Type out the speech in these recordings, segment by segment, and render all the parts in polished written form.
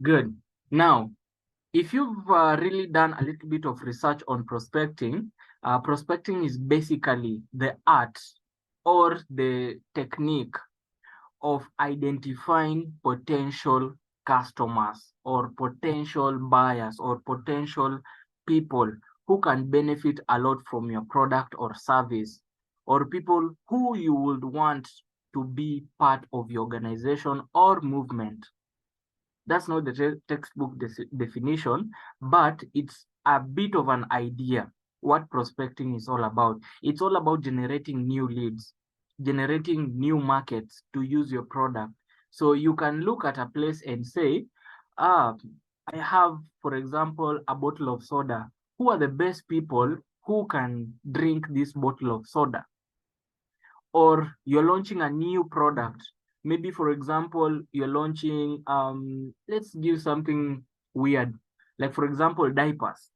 Good. Now, if you've really done a little bit of research on prospecting, prospecting is basically the art or the technique of identifying potential customers or potential buyers or potential people who can benefit a lot from your product or service, or people who you would want to be part of your organization or movement. That's not the textbook definition, but it's a bit of an idea what prospecting is all about. It's all about generating new leads, generating new markets to use your product. So you can look at a place and say, ah, I have, for example, a bottle of soda. Who are the best people who can drink this bottle of soda? Or you're launching a new product. Maybe, for example, you're launching, let's give something weird, like, for example, diapers.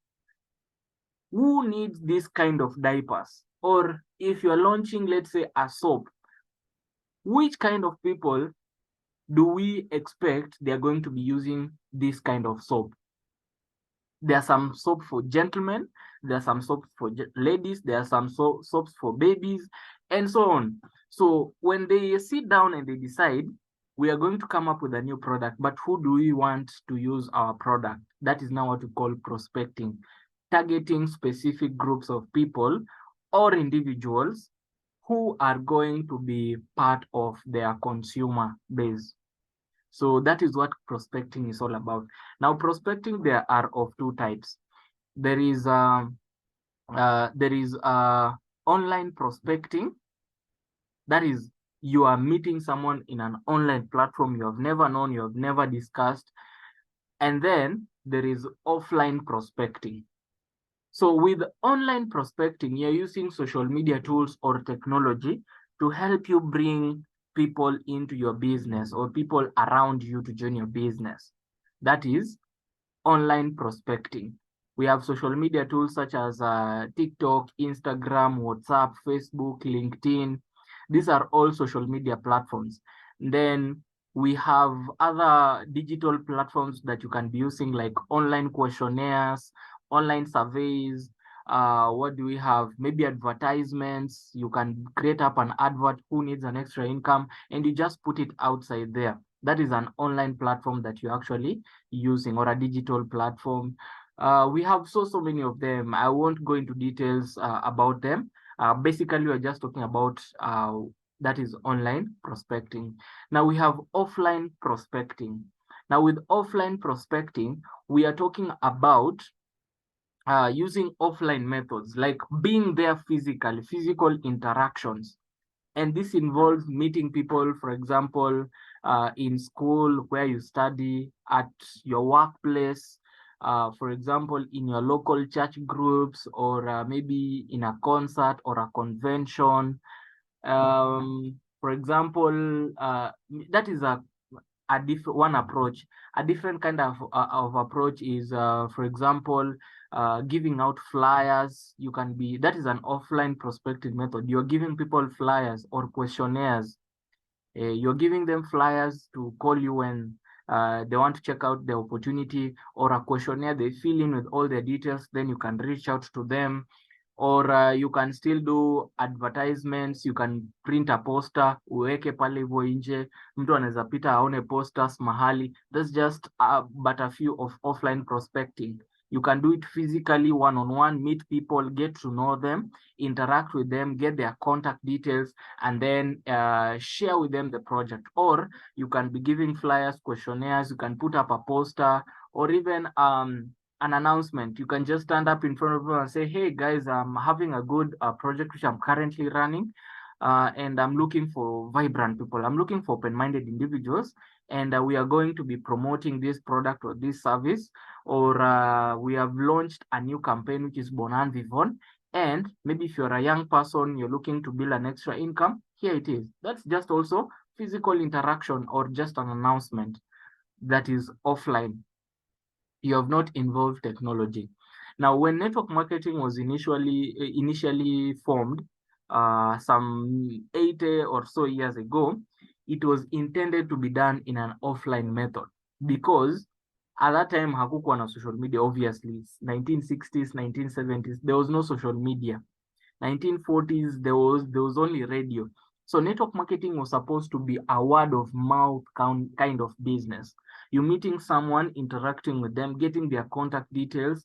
Who needs this kind of diapers? Or if you're launching, let's say, a soap, which kind of people do we expect they're going to be using this kind of soap? There are some soap for gentlemen, there are some soap for ladies, there are some soaps for babies, and so on. So when they sit down and they decide, we are going to come up with a new product, but who do we want to use our product? That is now what we call prospecting, targeting specific groups of people or individuals who are going to be part of their consumer base. So that is what prospecting is all about. Now, prospecting, there are of two types. There is online prospecting. That is, you are meeting someone in an online platform you have never known, you have never discussed. And then there is offline prospecting. So with online prospecting, you're using social media tools or technology to help you bring people into your business or people around you to join your business. That is online prospecting. We have social media tools such as TikTok, Instagram, WhatsApp, Facebook, LinkedIn. These are all social media platforms. Then we have other digital platforms that you can be using, like online questionnaires, online surveys. What do we have? Maybe advertisements. You can create up an advert who needs an extra income, and you just put it outside there. That is an online platform that you actually using, or a digital platform. We have so many of them. I won't go into details about them. Basically, we're just talking about that is online prospecting. Now we have offline prospecting. Now with offline prospecting, we are talking about using offline methods, like being there physically, physical interactions. And this involves meeting people, for example, in school where you study, at your workplace, for example, in your local church groups, or maybe in a concert or a convention. For example, that is a different one approach. A different kind of approach is, for example, giving out flyers. You can be, that is an offline prospecting method. You're giving people flyers or questionnaires. You're giving them flyers to call you when they want to check out the opportunity, or a questionnaire they fill in with all their details. Then you can reach out to them, or you can still do advertisements. You can print a poster uweke pale hivyo nje, mtu anaweza pita aone posters mahali. That's just but a few of offline prospecting. You can do it physically, one-on-one, meet people, get to know them, interact with them, get their contact details, and then share with them the project. Or you can be giving flyers, questionnaires, you can put up a poster, or even an announcement. You can just stand up in front of people and say, hey guys, I'm having a good project which I'm currently running, and I'm looking for vibrant people. I'm looking for open-minded individuals, and we are going to be promoting this product or this service, or we have launched a new campaign which is Bonan Vivon. And maybe if you're a young person, you're looking to build an extra income, here it is. That's just also physical interaction, or just an announcement that is offline. You have not involved technology. Now, when network marketing was initially formed, some 80 or so years ago, it was intended to be done in an offline method, because At that time, hakukuwa na social media, obviously. 1960s, 1970s, there was no social media. 1940s, there was only radio. So network marketing was supposed to be a word of mouth kind of business. You're meeting someone, interacting with them, getting their contact details,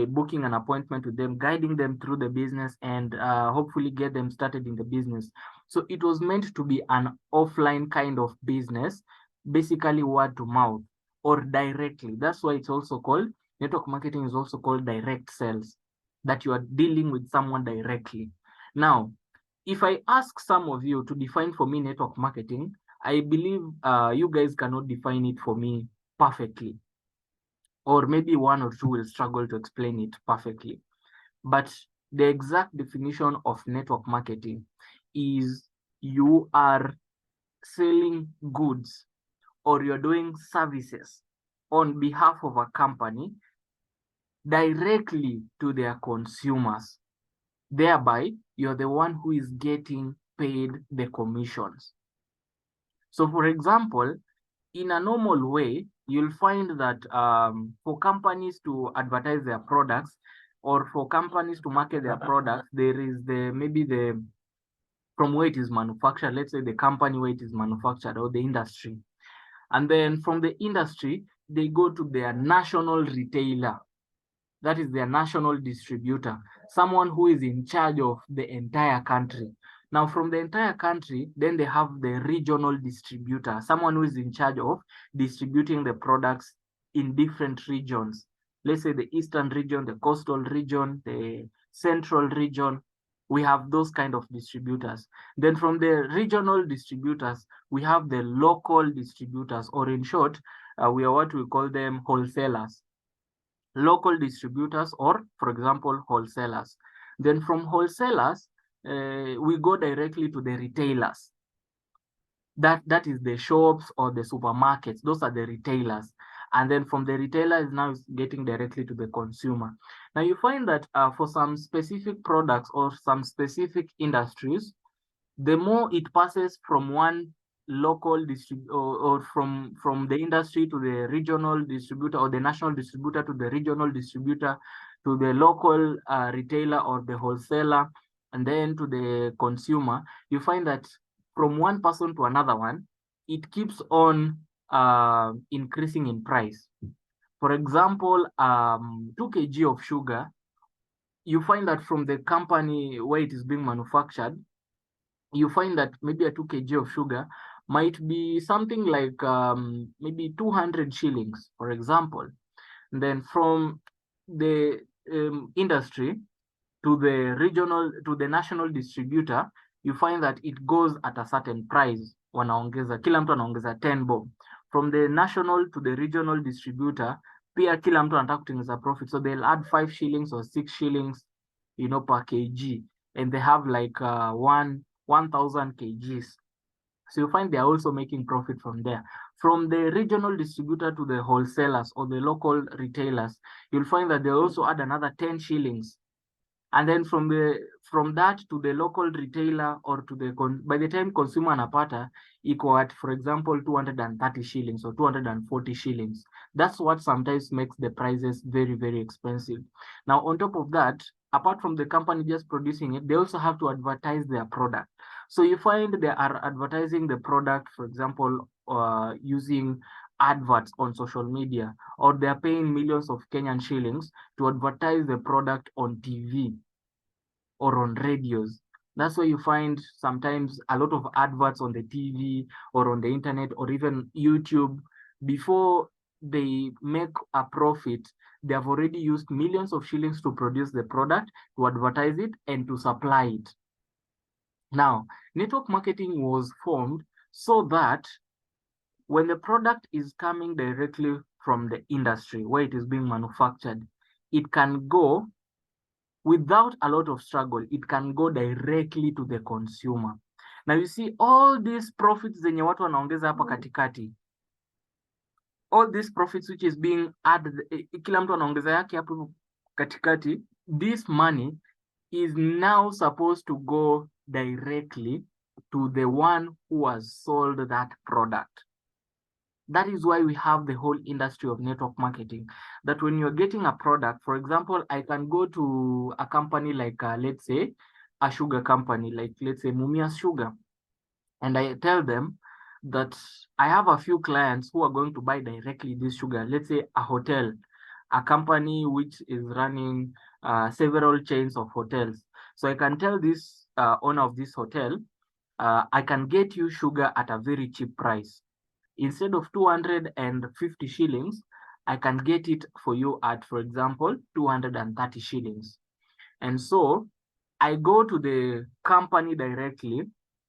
booking an appointment with them, guiding them through the business, and hopefully get them started in the business. So it was meant to be an offline kind of business, basically word to mouth or directly. That's why it's also called, network marketing is also called direct sales, that you are dealing with someone directly. Now, if I ask some of you to define for me network marketing, I believe you guys cannot define it for me perfectly. Or maybe one or two will struggle to explain it perfectly. But the exact definition of network marketing is you are selling goods or you're doing services on behalf of a company directly to their consumers. Thereby, you're the one who is getting paid the commissions. So for example, in a normal way, you'll find that for companies to advertise their products or for companies to market their products, there is maybe from where it is manufactured, let's say the company where it is manufactured or the industry. And then from the industry, they go to their national retailer. That is their national distributor, someone who is in charge of the entire country. Now, from the entire country, then they have the regional distributor, someone who is in charge of distributing the products in different regions. Let's say the eastern region, the coastal region, the central region. We have those kind of distributors. Then from the regional distributors, we have the local distributors, or in short, we are what we call them wholesalers. Local distributors, or for example, wholesalers. Then from wholesalers, we go directly to the retailers. That is the shops or the supermarkets. Those are the retailers. And then from the retailers, now it's getting directly to the consumer. Now you find that for some specific products or some specific industries, the more it passes from one local distributor or from the industry to the regional distributor or the national distributor to the regional distributor to the local retailer or the wholesaler and then to the consumer, you find that from one person to another one, it keeps on increasing in price. For example, 2 kg of sugar, you find that from the company where it is being manufactured, you find that maybe a 2 kg of sugar might be something like maybe 200 shillings, for example. And then from the industry to the national distributor, you find that it goes at a certain price. Wanaongeza, kila mtu anaongeza 10 bob. From the national to the regional distributor, pia kila mtu anataka kutengeneza profit. So they'll add 5 shillings or 6 shillings, per kg. And they have like 1,000 kgs. So you find they're also making profit from there. From the regional distributor to the wholesalers or the local retailers, you'll find that they also add another 10 shillings. And then from that to the local retailer or to by the time consumer anapata, equal at, for example, 230 shillings or 240 shillings. That's what sometimes makes the prices very, very expensive. Now, on top of that, apart from the company just producing it, they also have to advertise their product. So you find they are advertising the product, for example, using adverts on social media, or they're paying millions of Kenyan shillings to advertise the product on TV or on radios. That's why you find sometimes a lot of adverts on the TV or on the internet or even YouTube. Before they make a profit, they have already used millions of shillings to produce the product, to advertise it, and to supply it. Now, network marketing was formed so that when the product is coming directly from the industry where it is being manufactured, it can go without a lot of struggle. It can go directly to the consumer. Now you see all these profits zenye watu wanaongeza hapa katikati, all these profits which is being added, kila mtu anaongeza yake hapo katikati, this money is now supposed to go directly to the one who has sold that product. That is why we have the whole industry of network marketing, that when you're getting a product, for example, I can go to a company like, let's say, a sugar company, like let's say Mumias Sugar, and I tell them that I have a few clients who are going to buy directly this sugar. Let's say a hotel, a company which is running several chains of hotels. So I can tell this owner of this hotel, I can get you sugar at a very cheap price. Instead of 250 shillings, I can get it for you at, for example, 230 shillings. And so I go to the company directly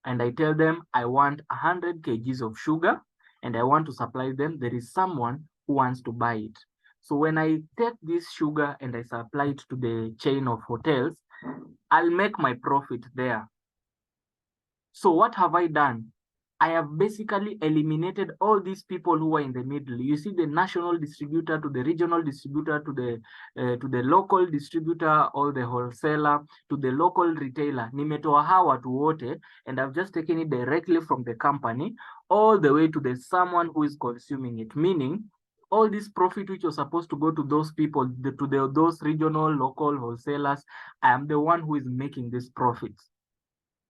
and I tell them I want 100 kgs of sugar and I want to supply them. There is someone who wants to buy it. So when I take this sugar and I supply it to the chain of hotels, I'll make my profit there. So what have I done? I have basically eliminated all these people who are in the middle. You see, the national distributor to the regional distributor to the local distributor or the wholesaler to the local retailer. Nimetoa hawa watu wote, and I've just taken it directly from the company all the way to the someone who is consuming it. Meaning, all this profit which was supposed to go to those people, those regional, local wholesalers, I am the one who is making these profits.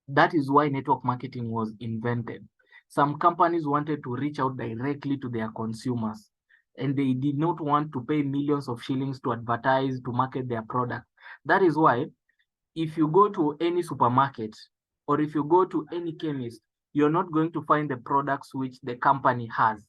That is why network marketing was invented. Some companies wanted to reach out directly to their consumers, and they did not want to pay millions of shillings to advertise, to market their product. That is why if you go to any supermarket or if you go to any chemist, you're not going to find the products which the company has.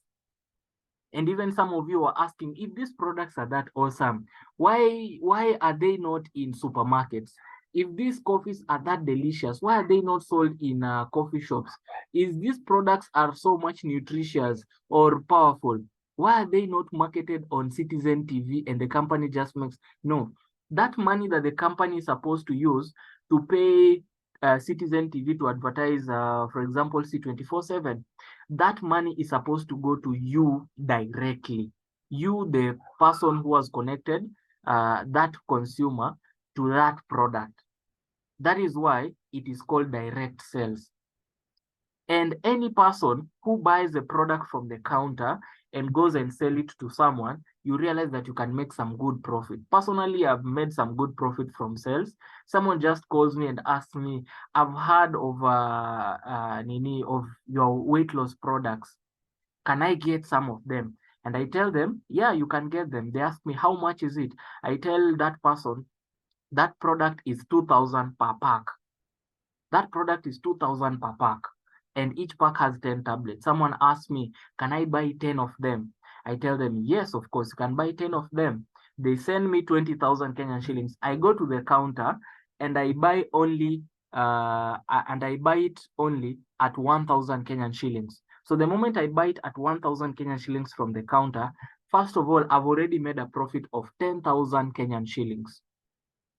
And even some of you are asking, if these products are that awesome, why are they not in supermarkets? If these coffees are that delicious, why are they not sold in coffee shops? If these products are so much nutritious or powerful, why are they not marketed on Citizen TV and the company just makes? No, that money that the company is supposed to use to pay Citizen TV to advertise, for example, C24/7, that money is supposed to go to you directly. You, the person who has connected that consumer to that product. That is why it is called direct sales. And any person who buys a product from the counter and goes and sell it to someone, you realize that you can make some good profit. Personally, I've made some good profit from sales. Someone just calls me and asks me, I've heard of of your weight loss products. Can I get some of them? And I tell them, yeah, you can get them. They ask me, how much is it? I tell that person, that product is 2,000 per pack. That product is 2,000 per pack. And each pack has 10 tablets. Someone asks me, can I buy 10 of them? I tell them, yes, of course, you can buy 10 of them. They send me 20,000 Kenyan shillings. I go to the counter and I buy it only at 1,000 Kenyan shillings. So the moment I buy it at 1,000 Kenyan shillings from the counter, first of all, I've already made a profit of 10,000 Kenyan shillings.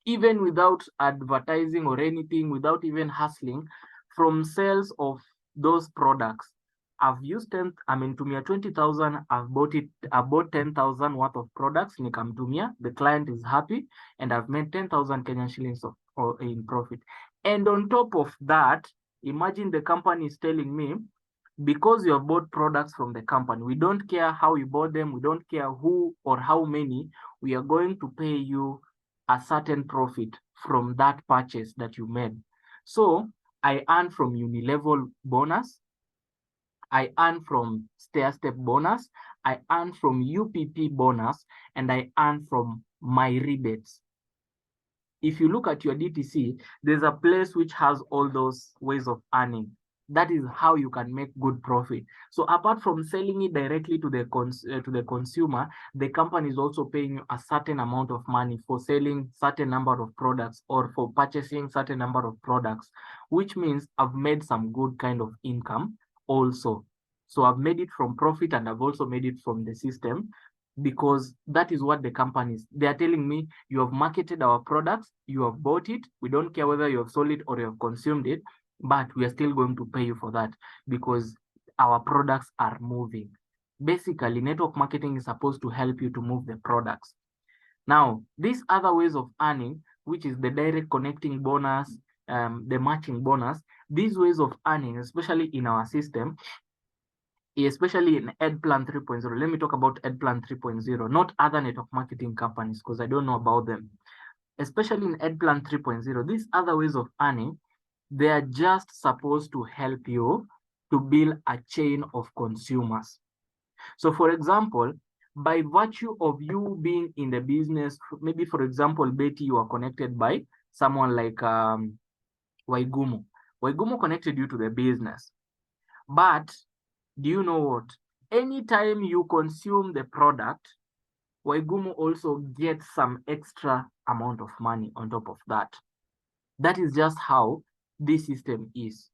Even without advertising or anything, without even hustling, from sales of those products, I've used 20,000, I've bought 10,000 worth of products, nikamtumia, the client is happy, and I've made 10,000 Kenyan shillings in profit. And on top of that, imagine the company is telling me, because you have bought products from the company, we don't care how you bought them, we don't care who or how many, we are going to pay you a certain profit from that purchase that you made. So I earn from Unilevel bonus, I earn from stair-step bonus, I earn from UPP bonus, and I earn from my rebates. If you look at your DTC, there's a place which has all those ways of earning. That is how you can make good profit. So apart from selling it directly to the consumer, the company is also paying you a certain amount of money for selling certain number of products or for purchasing certain number of products, which means I've made some good kind of income also. So I've made it from profit and I've also made it from the system, because that is what the companies, they are telling me, you have marketed our products, you have bought it, we don't care whether you have sold it or you have consumed it, but we are still going to pay you for that because our products are moving. Basically, network marketing is supposed to help you to move the products. Now, these other ways of earning, which is the direct connecting bonus, the matching bonus, these ways of earning, especially in our system, especially in EdPlan 3.0. Let me talk about EdPlan 3.0, not other network marketing companies, because I don't know about them. Especially in EdPlan 3.0, these other ways of earning, they are just supposed to help you to build a chain of consumers. So for example, by virtue of you being in the business, maybe for example, Betty, you are connected by someone like Waigumu. Waigumu connected you to the business. But do you know what? Anytime you consume the product, Waigumu also gets some extra amount of money on top of that. That is just how this system is.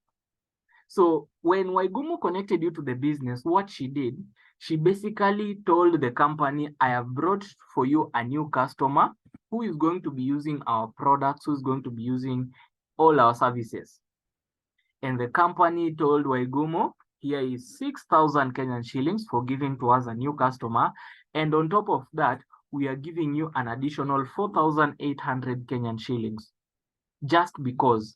So when Waigumu connected you to the business, what she did, she basically told the company, I have brought for you a new customer who is going to be using our products, who is going to be using all our services. And the company told Waigumu, here is 6,000 Kenyan shillings for giving to us a new customer. And on top of that, we are giving you an additional 4,800 Kenyan shillings. Just because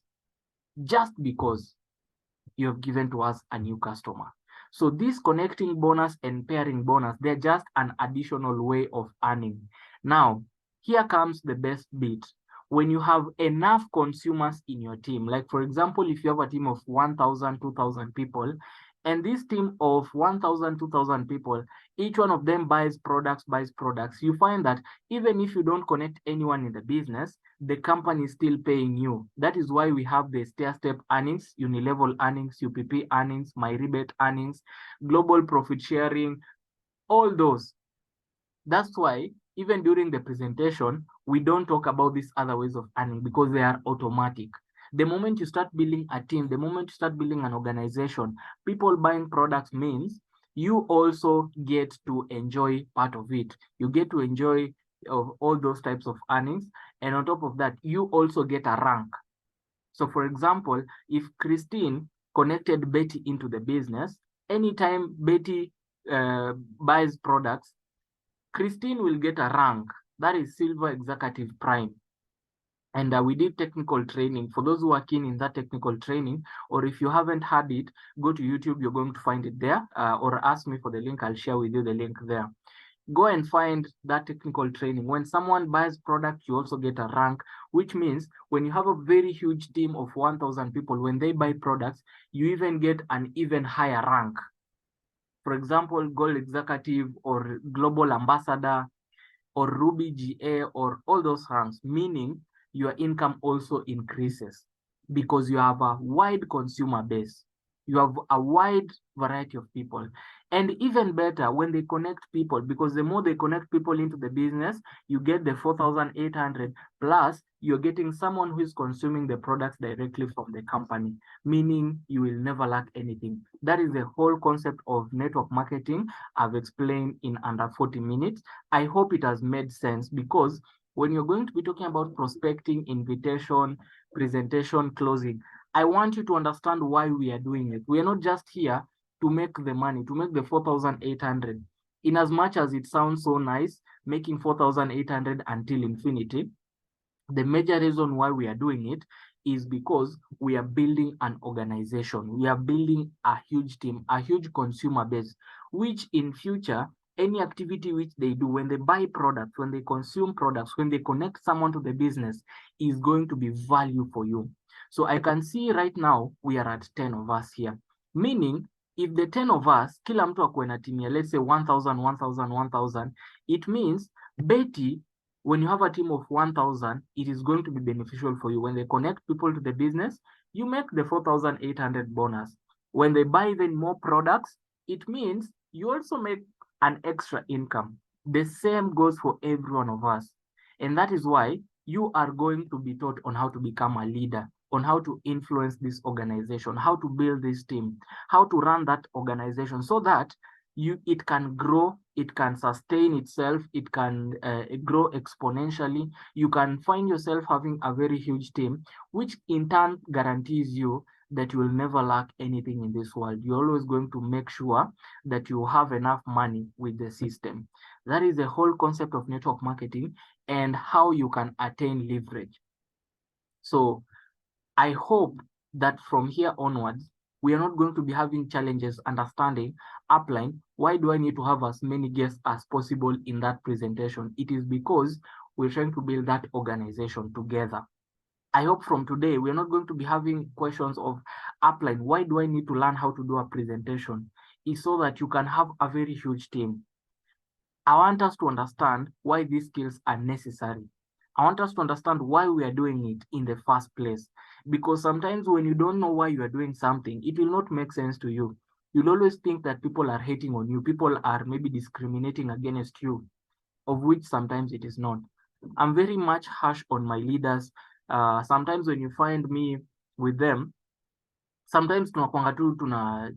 you have given to us a new customer. So this connecting bonus and pairing bonus, they're just an additional way of earning. Now, here comes the best bit. When you have enough consumers in your team, like for example, if you have a team of 1,000, 2,000 people, and this team of 1,000, 2,000 people, each one of them buys products, you find that even if you don't connect anyone in the business, the company is still paying you. That is why we have the stair-step earnings, unilevel earnings, UPP earnings, my rebate earnings, global profit sharing, all those. That's why even during the presentation, we don't talk about these other ways of earning because they are automatic. The moment you start building a team, the moment you start building an organization, people buying products means you also get to enjoy part of it. You get to enjoy all those types of earnings. And on top of that, you also get a rank. So for example, if Christine connected Betty into the business, anytime Betty buys products, Christine will get a rank. That is Silver Executive Prime. And we did technical training. For those who are keen in that technical training, or if you haven't had it, go to YouTube, you're going to find it there, or ask me for the link, I'll share with you the link there. Go and find that technical training. When someone buys product, you also get a rank, which means when you have a very huge team of 1,000 people, when they buy products, you even get an even higher rank. For example, Gold Executive or Global Ambassador or Ruby GA or all those ranks, meaning your income also increases because you have a wide consumer base. You have a wide variety of people. And even better, when they connect people, because the more they connect people into the business, you get the 4,800 plus you're getting someone who is consuming the products directly from the company, meaning you will never lack anything. That is the whole concept of network marketing I've explained in under 40 minutes. I hope it has made sense because when you're going to be talking about prospecting, invitation, presentation, closing, I want you to understand why we are doing it. We are not just here to make the money, to make the 4,800. In as much as it sounds so nice, making 4,800 until infinity, the major reason why we are doing it is because we are building an organization. We are building a huge team, a huge consumer base, which in future, any activity which they do, when they buy products, when they consume products, when they connect someone to the business, is going to be value for you. So I can see right now, we are at 10 of us here, meaning if the 10 of us, kila mtu akuwe na team ya, let's say 1,000, 1,000, 1,000, it means Betty, when you have a team of 1,000, it is going to be beneficial for you. When they connect people to the business, you make the 4,800 bonus. When they buy even more products, it means you also make an extra income. The same goes for every one of us. And that is why you are going to be taught on how to become a leader, on how to influence this organization, how to build this team, how to run that organization so that it can grow, it can sustain itself, it can grow exponentially. You can find yourself having a very huge team, which in turn guarantees you that you will never lack anything in this world. You're always going to make sure that you have enough money with the system. That is the whole concept of network marketing and how you can attain leverage. So I hope that from here onwards, We are not going to be having challenges understanding upline. Why do I need to have as many guests as possible in that presentation? It is because we're trying to build that organization together. I hope from today, we're not going to be having questions of upline. Why do I need to learn how to do a presentation? It's so that you can have a very huge team. I want us to understand why these skills are necessary. I want us to understand why we are doing it in the first place. Because sometimes when you don't know why you are doing something, it will not make sense to you. You'll always think that people are hating on you. People are maybe discriminating against you, of which sometimes it is not. I'm very much harsh on my leaders. Sometimes when you find me with them, sometimes tunakwanga tu tuna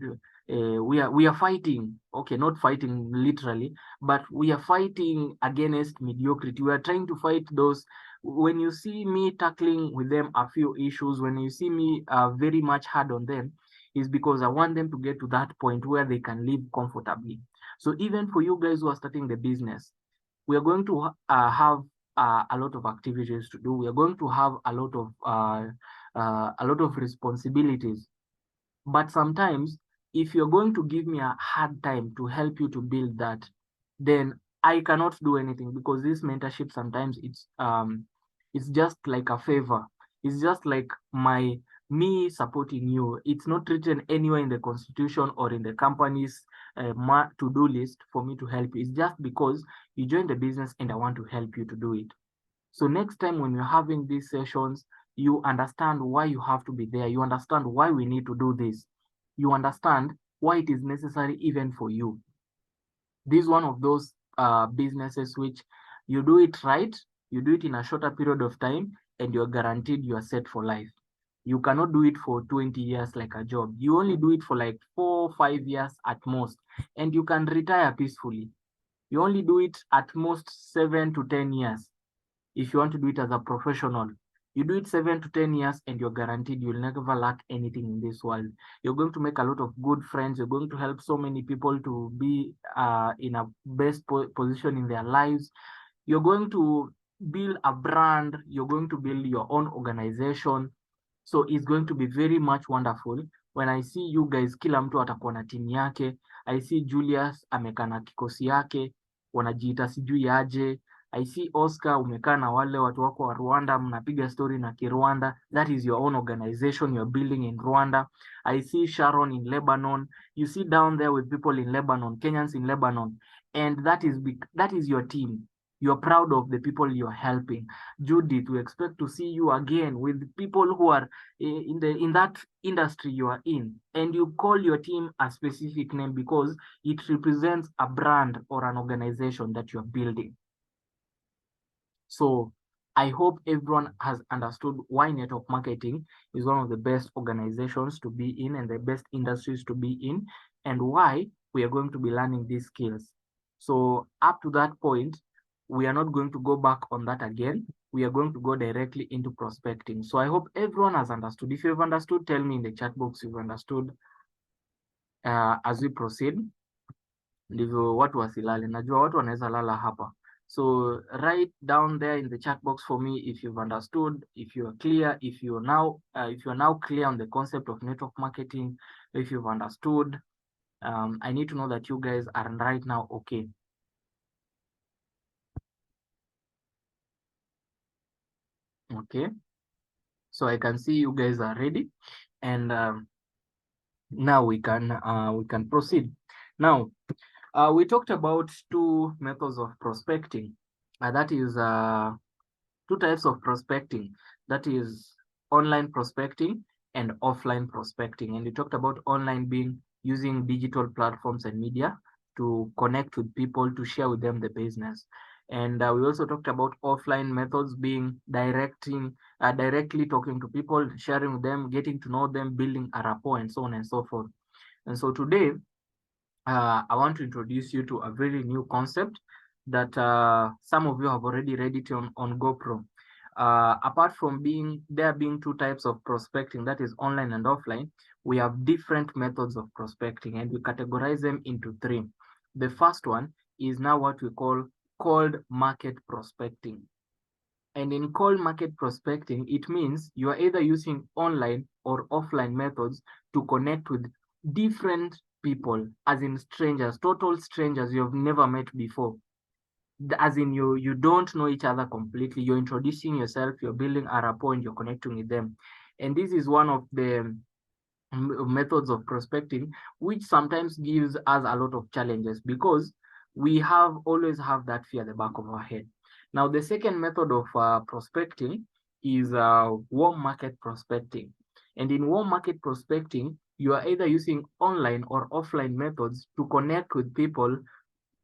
we are fighting, okay, not fighting literally, but we are fighting against mediocrity. We are trying to fight those. When you see me tackling with them a few issues, when you see me very much hard on them, is because I want them to get to that point where they can live comfortably. So even for you guys who are starting the business, we are going to have a lot of activities to do. We are going to have a lot of responsibilities. But sometimes, if you're going to give me a hard time to help you to build that, then I cannot do anything, because this mentorship sometimes it's just like a favor. It's just like me supporting you. It's not written anywhere in the constitution or in the company's to-do list for me to help you. It's just because you joined the business and I want to help you to do it. So next time when you're having these sessions, you understand why you have to be there. You understand why we need to do this. You understand why it is necessary even for you. This is one of those businesses which you do it right, you do it in a shorter period of time, and you're guaranteed you are set for life. You cannot do it for 20 years like a job. You only do it for like 4 or 5 years at most, and you can retire peacefully. You only do it at most 7 to 10 years. If you want to do it as a professional, you do it 7 to 10 years and you're guaranteed you'll never lack anything in this world. You're going to make a lot of good friends. You're going to help so many people to be in a best position in their lives. You're going to build a brand. You're going to build your own organization. So it's going to be very much wonderful. When I see you guys, kila mtu atakuwa na timu yake. I see Julius amekaa na kikosi yake, wanajiita sijui aje. I see Oscar umekaa na wale watu wako wa Rwanda, mnapiga story na Kirwanda. That is your own organization you're building in Rwanda. I see Sharon in Lebanon. You see down there with people in Lebanon, Kenyans in Lebanon, and that is your team. You're proud of the people you're helping. Judith, we expect to see you again with people who are in that industry you are in, and you call your team a specific name because it represents a brand or an organization that you're building. So I hope everyone has understood why network marketing is one of the best organizations to be in and the best industries to be in, and why we are going to be learning these skills. So up to that point, we are not going to go back on that again. We are going to go directly into prospecting. So I hope everyone has understood. If you've understood, tell me in the chat box you've understood as we proceed. Ndivyo watu wasilale. Najua watu wanaweza lala hapa. So write down there in the chat box for me if you've understood, if you're clear, if you're now clear on the concept of network marketing, if you've understood. I need to know that you guys are right now okay. Okay. So I can see you guys are ready, and now we can proceed. Now, we talked about two methods of prospecting. That is two types of prospecting. That is online prospecting and offline prospecting. And we talked about online being using digital platforms and media to connect with people, to share with them the business. And we also talked about offline methods being directly talking to people, sharing with them, getting to know them, building a rapport, and so on and so forth. And so today, I want to introduce you to a very new concept that some of you have already read it on GoPro. Apart from there being two types of prospecting, that is online and offline, we have different methods of prospecting, and we categorize them into three. The first one is now what we call cold market prospecting. And in cold market prospecting, it means you are either using online or offline methods to connect with different people, as in strangers, total strangers you have never met before. As in you don't know each other completely. You're introducing yourself, you're building a rapport, and you're connecting with them. And this is one of the methods of prospecting, which sometimes gives us a lot of challenges because we always have that fear at the back of our head. Now, the second method of prospecting is warm market prospecting. And in warm market prospecting, you are either using online or offline methods to connect with people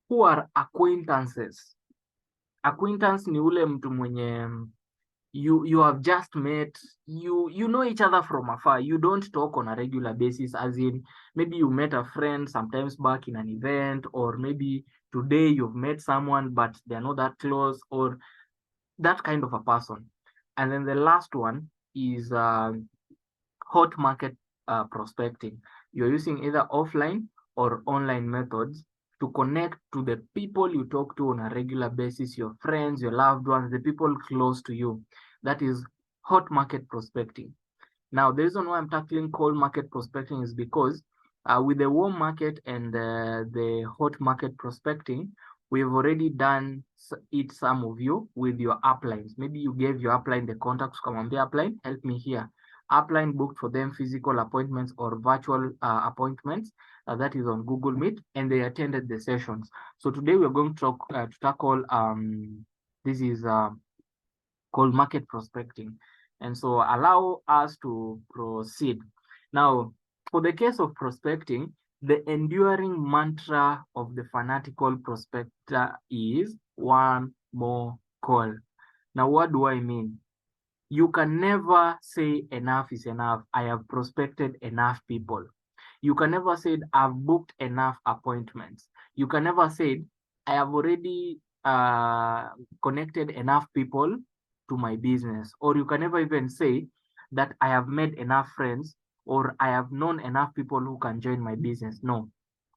who are acquaintances. Acquaintance ni ule mtu mwenye you have just met, you know each other from afar. You don't talk on a regular basis, as in maybe you met a friend sometimes back in an event, or maybe today you've met someone but they're not that close, or that kind of a person. And then the last one is hot market prospecting. You're using either offline or online methods to connect to the people you talk to on a regular basis, your friends, your loved ones, the people close to you. That is hot market prospecting. Now, the reason why I'm tackling cold market prospecting is because with the warm market and the hot market prospecting, we've already done it, some of you, with your uplines. Maybe you gave your upline the contacts, ukamwambia upline, help me here. Upline booked for them physical appointments or virtual appointments. That is on Google Meet, and they attended the sessions. So today we're going to tackle this is called market prospecting. And so allow us to proceed. Now, for the case of prospecting, the enduring mantra of the fanatical prospector is one more call. Now, what do I mean? You can never say enough is enough. I have prospected enough people. You can never say I've booked enough appointments. You can never say I have already connected enough people to my business. Or you can never even say that I have made enough friends or I have known enough people who can join my business. No,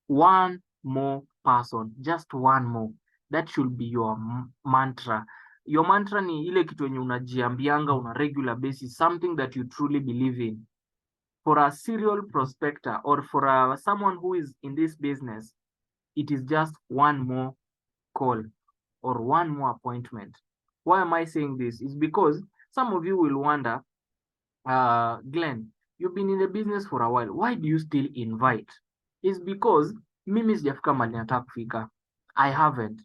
one more person, just one more. That should be your mantra. Your mantra ni ile kitu yenye unajiambianga on a regular basis, something that you truly believe in. For a serial prospector or for someone who is in this business, it is just one more call or one more appointment. Why am I saying this? Is because some of you will wonder, Glenn, you've been in the business for a while. Why do you still invite? It's because mimi sijafika mahali nataka kufika. I haven't.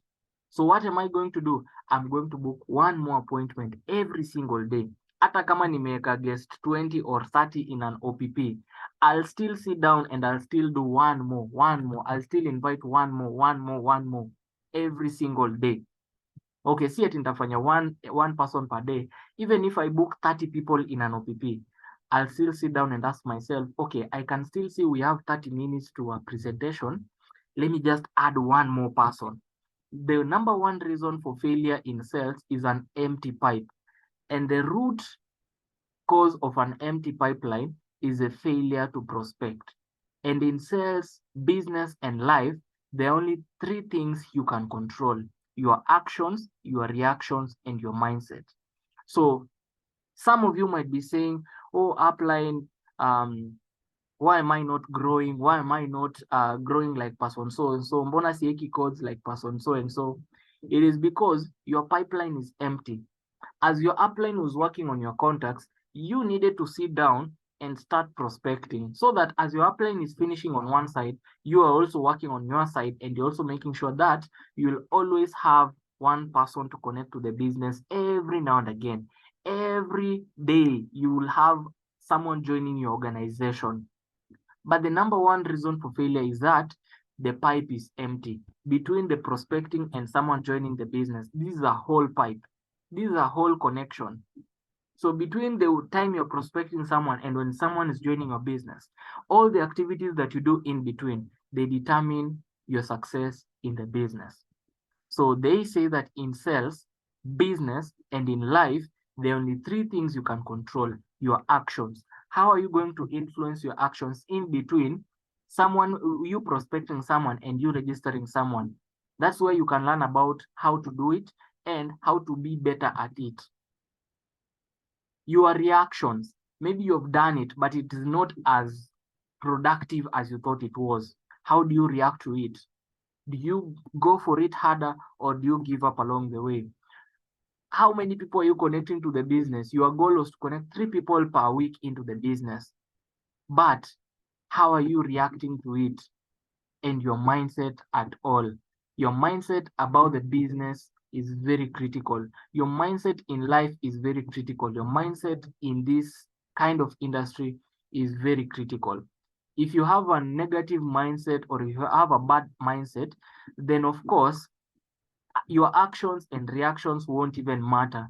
So what am I going to do? I'm going to book one more appointment every single day. Hata kama nimeweka guest 20 or 30 in an OPP, I'll still sit down and I'll still do one more. I'll still invite one more every single day. Okay, see, ati nitafanya one person per day. Even if I book 30 people in an OPP, I'll still sit down and ask myself, okay, I can still see we have 30 minutes to a presentation. Let me just add one more person. The number one reason for failure in sales is an empty pipe. And the root cause of an empty pipeline is a failure to prospect. And in sales, business, and life, there are only three things you can control: your actions, your reactions, and your mindset. So some of you might be saying, oh, upline, why am I not growing? Why am I not growing like person so and so? Mbona sieki codes like person so and so? It is because your pipeline is empty. As your upline was working on your contacts, you needed to sit down and start prospecting, so that as your upline is finishing on one side, you are also working on your side, and you're also making sure that you'll always have one person to connect to the business every now and again. Every day you will have someone joining your organization. But the number one reason for failure is that the pipe is empty. Between the prospecting and someone joining the business, this is a whole pipe. This is a whole connection. So between the time you're prospecting someone and when someone is joining your business, all the activities that you do in between, they determine your success in the business. So they say that in sales, business, and in life, there are only three things you can control: your actions. How are you going to influence your actions in between you prospecting someone and you registering someone? That's where you can learn about how to do it and how to be better at it. Your reactions. Maybe you've done it, but it is not as productive as you thought it was. How do you react to it? Do you go for it harder, or do you give up along the way? How many people are you connecting to the business? Your goal was to connect 3 people per week into the business. But how are you reacting to it? And your mindset at all. Your mindset about the business is very critical. Your mindset in life is very critical. Your mindset in this kind of industry is very critical. If you have a negative mindset, or if you have a bad mindset, then of course your actions and reactions won't even matter.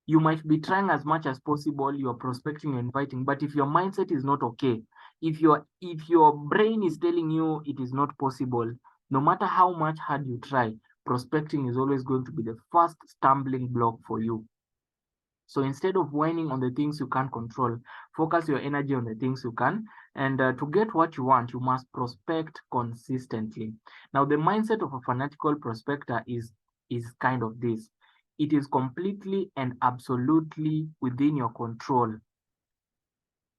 You might be trying as much as possible, you're prospecting and inviting, but if your mindset is not okay, if your brain is telling you it is not possible, no matter how much hard you try, prospecting is always going to be the first stumbling block for you. So instead of whining on the things you can't control, focus your energy on the things you can. And to get what you want, you must prospect consistently. Now, the mindset of a fanatical prospector is kind of this. It is completely and absolutely within your control.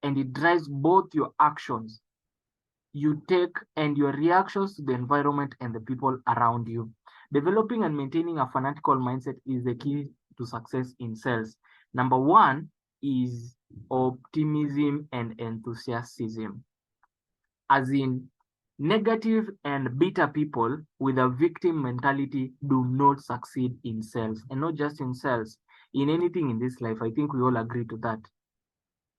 And it drives both your actions you take and your reactions to the environment and the people around you. Developing and maintaining a fanatical mindset is the key to success in sales. Number one is optimism and enthusiasm. As in, negative and bitter people with a victim mentality do not succeed in sales, and not just in sales, in anything in this life. I think we all agree to that.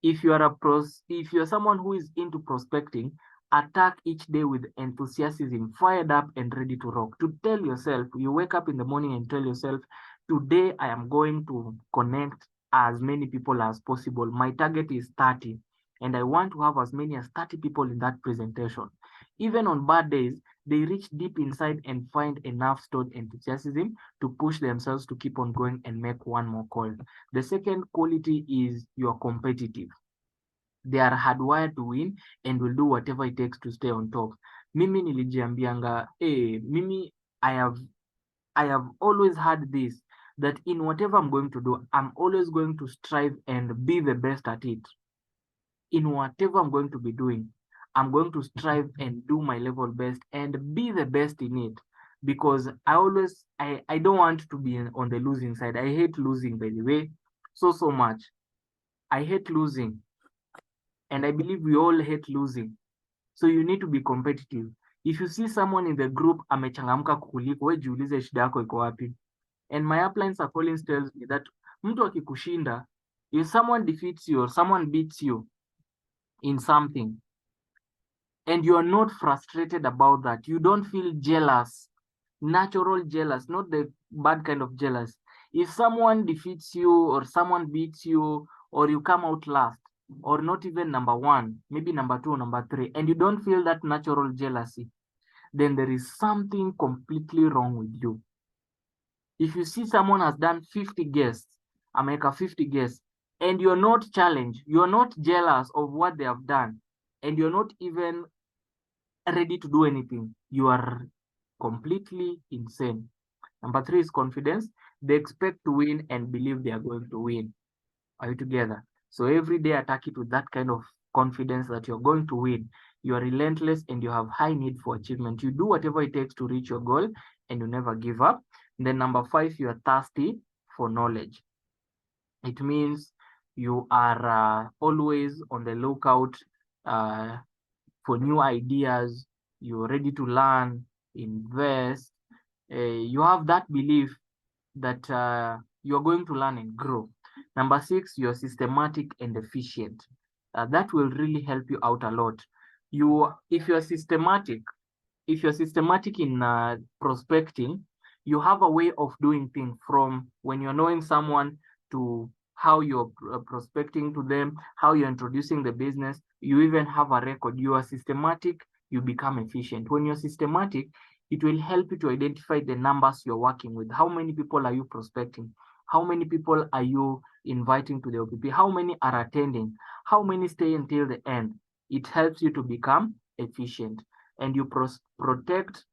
If you're someone who is into prospecting, attack each day with enthusiasm, fired up and ready to rock. To tell yourself, you wake up in the morning and tell yourself, today I am going to connect as many people as possible. My target is 30, and I want to have as many as 30 people in that presentation. Even on bad days, they reach deep inside and find enough stored enthusiasm to push themselves to keep on going and make one more call. The second quality is you're competitive. They are hardwired to win and will do whatever it takes to stay on top. Mimi nilijiambianga, mimi I have always had this, that in whatever I'm going to do, I'm always going to strive and be the best at it. In whatever I'm going to be doing, I'm going to strive and do my level best and be the best in it, because I don't want to be on the losing side. I hate losing, by the way, so much. I hate losing, and I believe we all hate losing. So you need to be competitive. If you see someone in the group amechangamka kukuliko, we jiulize shida yako iko wapi. And my upline Sir Collins tells me that mtu akikushinda, if someone defeats you or someone beats you in something, and you are not frustrated about that, you don't feel jealous, natural jealous, not the bad kind of jealous. If someone defeats you or someone beats you, or you come out last, or not even number one, maybe number two or number three, and you don't feel that natural jealousy, then there is something completely wrong with you. If you see someone has done 50 guests, America 50 guests, and you're not challenged, you're not jealous of what they have done, and you're not even ready to do anything, you are completely insane. Number three is confidence. They expect to win and believe they are going to win. Are you together? So every day attack it with that kind of confidence that you're going to win. You are relentless and you have high need for achievement. You do whatever it takes to reach your goal and you never give up. And then number five, you are thirsty for knowledge. It means you are always on the lookout for new ideas. You're ready to learn, invest. You have that belief that you're going to learn and grow. Number six, you're systematic and efficient. That will really help you out a lot. If you're systematic in prospecting, you have a way of doing things, from when you're knowing someone to how you're prospecting to them, how you're introducing the business. You even have a record. You are systematic, you become efficient. When you're systematic, it will help you to identify the numbers you're working with. How many people are you prospecting? How many people are you inviting to the OPP? How many are attending? How many stay until the end? It helps you to become efficient, and you protect,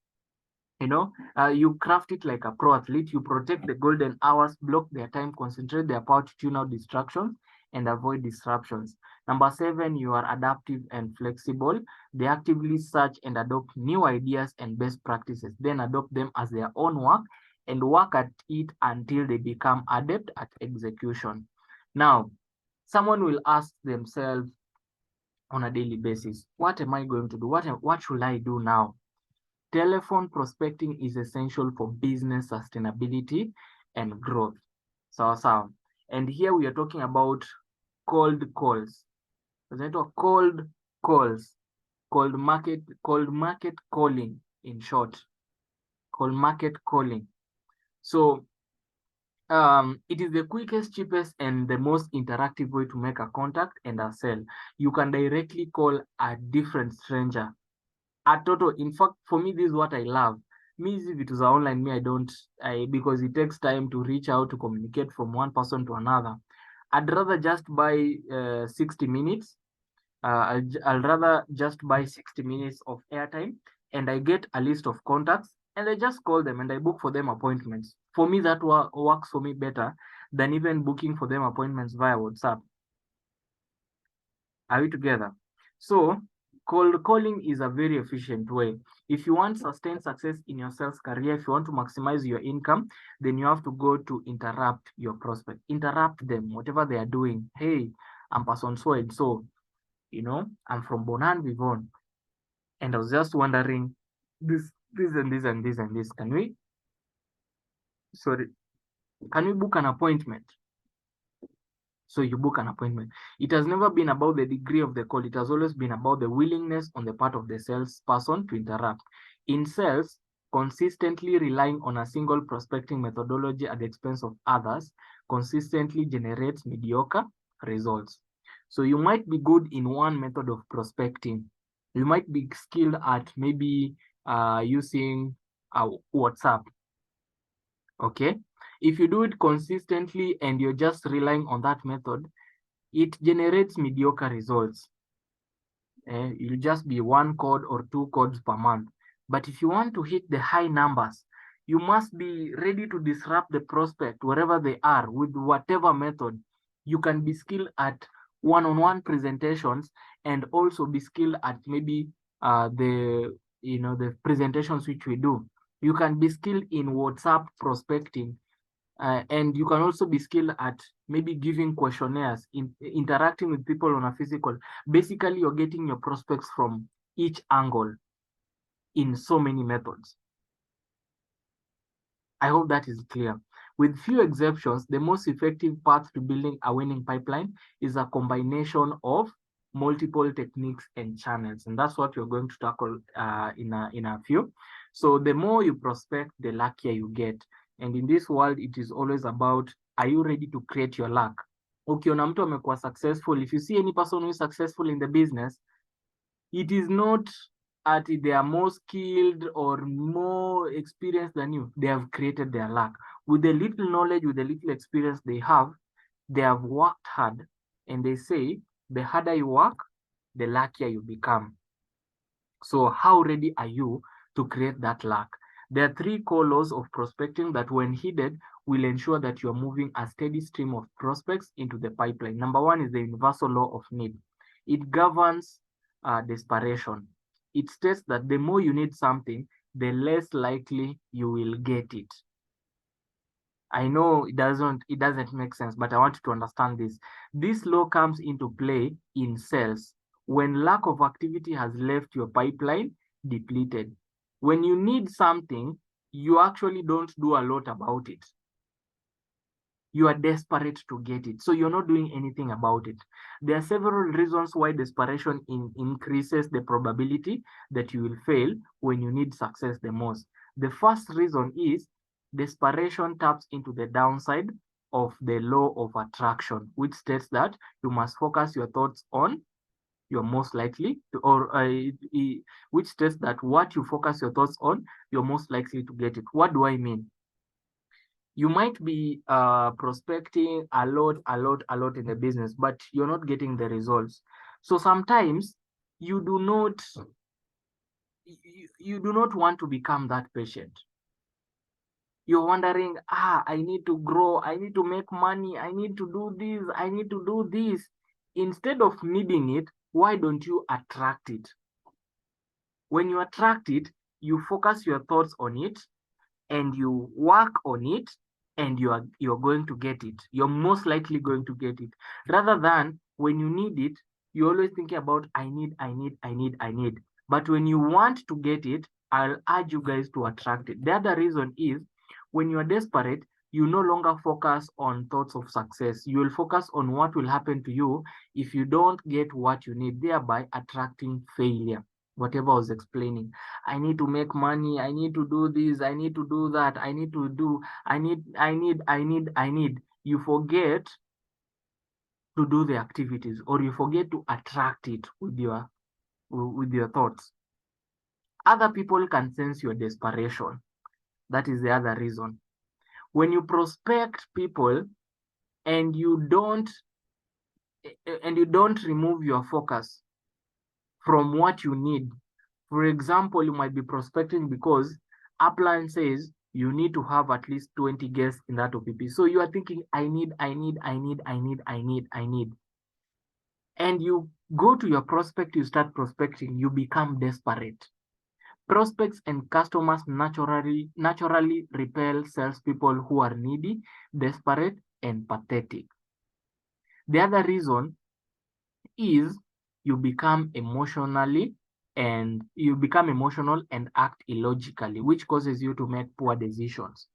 you craft it like a pro athlete. You protect the golden hours, block their time, concentrate their power to tune out distractions, and avoid disruptions. Number 7, you are adaptive and flexible. They actively search and adopt new ideas and best practices, then adopt them as their own work and work at it until they become adept at execution. Now, someone will ask themselves on a daily basis, what am I going to do? What should I do now? Telephone prospecting is essential for business sustainability and growth. So, and here we are talking about cold calls. Cold calls, cold market calling in short, cold market calling. So it is the quickest, cheapest, and the most interactive way to make a contact and a sell. You can directly call a different stranger. A total, in fact, for me, this is what I love. Me, if it is online, me, because it takes time to reach out to communicate from one person to another. I'd rather just buy 60 minutes. I'll rather just buy 60 minutes of airtime and I get a list of contacts and I just call them and I book for them appointments. For me, that works for me better than even booking for them appointments via WhatsApp. Are we together? So, cold calling is a very efficient way. If you want sustained success in your sales career, if you want to maximize your income, then you have to go to interrupt your prospect. Interrupt them, whatever they are doing. Hey, I'm person so and so. I'm from Bonan Vivon, and I was just wondering this and this and this and this. Can we book an appointment? So you book an appointment. It has never been about the degree of the call. It has always been about the willingness on the part of the salesperson to interrupt. In sales, consistently relying on a single prospecting methodology at the expense of others consistently generates mediocre results. So you might be good in one method of prospecting. You might be skilled at maybe using WhatsApp. Okay. If you do it consistently and you're just relying on that method, it generates mediocre results. You'll just be one code or two codes per month. But if you want to hit the high numbers, you must be ready to disrupt the prospect wherever they are with whatever method. You can be skilled at one-on-one presentations and also be skilled at maybe the presentations which we do. You can be skilled in WhatsApp prospecting. And you can also be skilled at maybe giving questionnaires, interacting with people on a physical. Basically, you're getting your prospects from each angle in so many methods. I hope that is clear. With few exceptions, the most effective path to building a winning pipeline is a combination of multiple techniques and channels. And that's what we're going to tackle in a few. So the more you prospect, the luckier you get. And in this world, it is always about, are you ready to create your luck? Ukiona mtu amekuwa successful, if you see any person who is successful in the business, it is not at they are more skilled or more experienced than you. They have created their luck. With the little knowledge, with the little experience they have worked hard. And they say, the harder you work, the luckier you become. So how ready are you to create that luck? There are 3 core laws of prospecting that when heeded will ensure that you're moving a steady stream of prospects into the pipeline. Number 1 is the universal law of need. It governs desperation. It states that the more you need something, the less likely you will get it. I know it doesn't make sense, but I want you to understand this. This law comes into play in sales when lack of activity has left your pipeline depleted. When you need something, you actually don't do a lot about it. You are desperate to get it, so you're not doing anything about it. There are several reasons why desperation increases the probability that you will fail when you need success the most. The first reason is desperation taps into the downside of the law of attraction, which states that you must focus your thoughts on you're most likely to, or which states that what you focus your thoughts on, you're most likely to get it. What do I mean? You might be prospecting a lot in the business, but you're not getting the results. So sometimes you do not want to become that patient. You're wondering, I need to grow, I need to make money, I need to do this, I need to do this. Instead of needing it, why don't you attract it? When you attract it, you focus your thoughts on it and you work on it, and you're going to get it. You're most likely going to get it. Rather than when you need it, you're always thinking about I need. But when you want to get it, I'll urge you guys to attract it. The other reason is when you are desperate, you no longer focus on thoughts of success. You will focus on what will happen to you if you don't get what you need, thereby attracting failure. Whatever I was explaining, I need to make money, I need to do this, I need to do that, I need to do, I need. You forget to do the activities, or you forget to attract it with your thoughts. Other people can sense your desperation. That is the other reason. When you prospect people and you don't remove your focus from what you need. For example, you might be prospecting because Upline says you need to have at least 20 guests in that OPP. So you are thinking, I need. And you go to your prospect, you start prospecting, you become desperate. Prospects and customers naturally repel salespeople who are needy, desperate, and pathetic. The other reason is you become emotional and act illogically, which causes you to make poor decisions.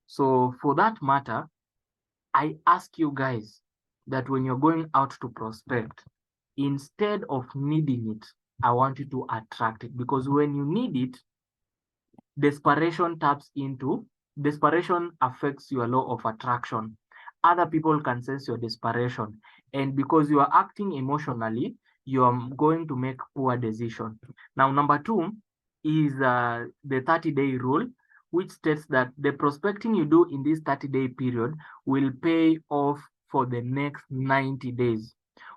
So for that matter, I ask you guys that when you're going out to prospect, instead of needing it, I want you to attract it, because when you need it, desperation affects your law of attraction. Other people can sense your desperation, and because you are acting emotionally, you are going to make poor decisions. Now, number 2 is the 30-day rule, which states that the prospecting you do in this 30-day period will pay off for the next 90 days.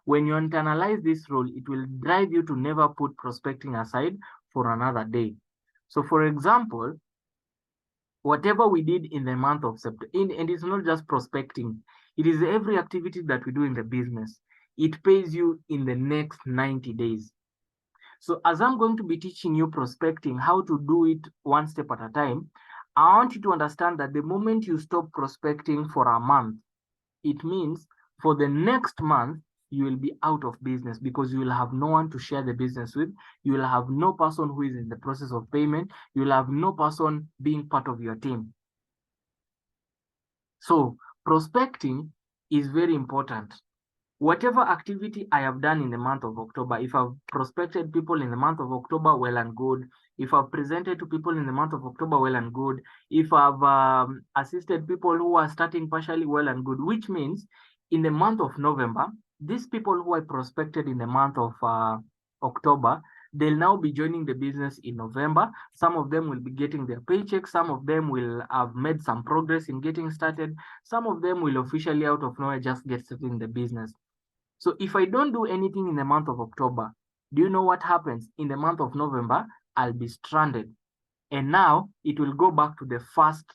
When you internalize this rule, it will drive you to never put prospecting aside for another day. So, for example, whatever we did in the month of September, and it's not just prospecting, it is every activity that we do in the business. It pays you in the next 90 days. So as I'm going to be teaching you prospecting, how to do it one step at a time, I want you to understand that the moment you stop prospecting for a month, it means for the next month, you will be out of business, because you will have no one to share the business with. You will have no person who is in the process of payment. You will have no person being part of your team. So prospecting is very important. Whatever activity I have done in the month of October, if I've prospected people in the month of October, well and good. If I've presented to people in the month of October, well and good. If I've assisted people who are starting partially, well and good, which means in the month of November, these people who I prospected in the month of October, they'll now be joining the business in November. Some of them will be getting their paycheck. Some of them will have made some progress in getting started. Some of them will officially out of nowhere just get started in the business. So if I don't do anything in the month of October, do you know what happens? In the month of November, I'll be stranded. And now it will go back to the first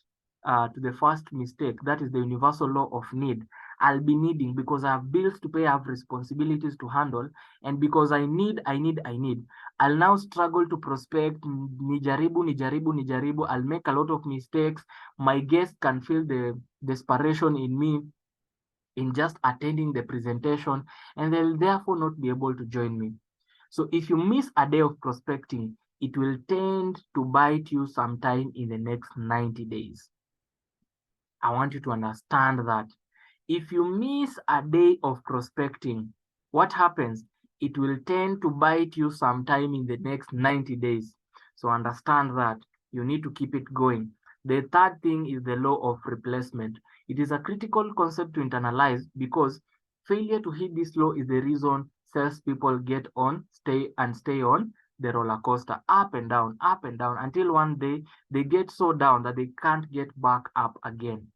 mistake. That is the universal law of need. I'll be needing because I have bills to pay, I have responsibilities to handle. And because I need, I'll now struggle to prospect. Nijaribu. I'll make a lot of mistakes. My guests can feel the desperation in me in just attending the presentation, and they'll therefore not be able to join me. So if you miss a day of prospecting, it will tend to bite you sometime in the next 90 days. I want you to understand that. If you miss a day of prospecting, what happens? It will tend to bite you sometime in the next 90 days. So understand that you need to keep it going. The third thing is the law of replacement. It is a critical concept to internalize, because failure to hit this law is the reason salespeople get on, stay on the roller coaster, up and down, until one day they get so down that they can't get back up again.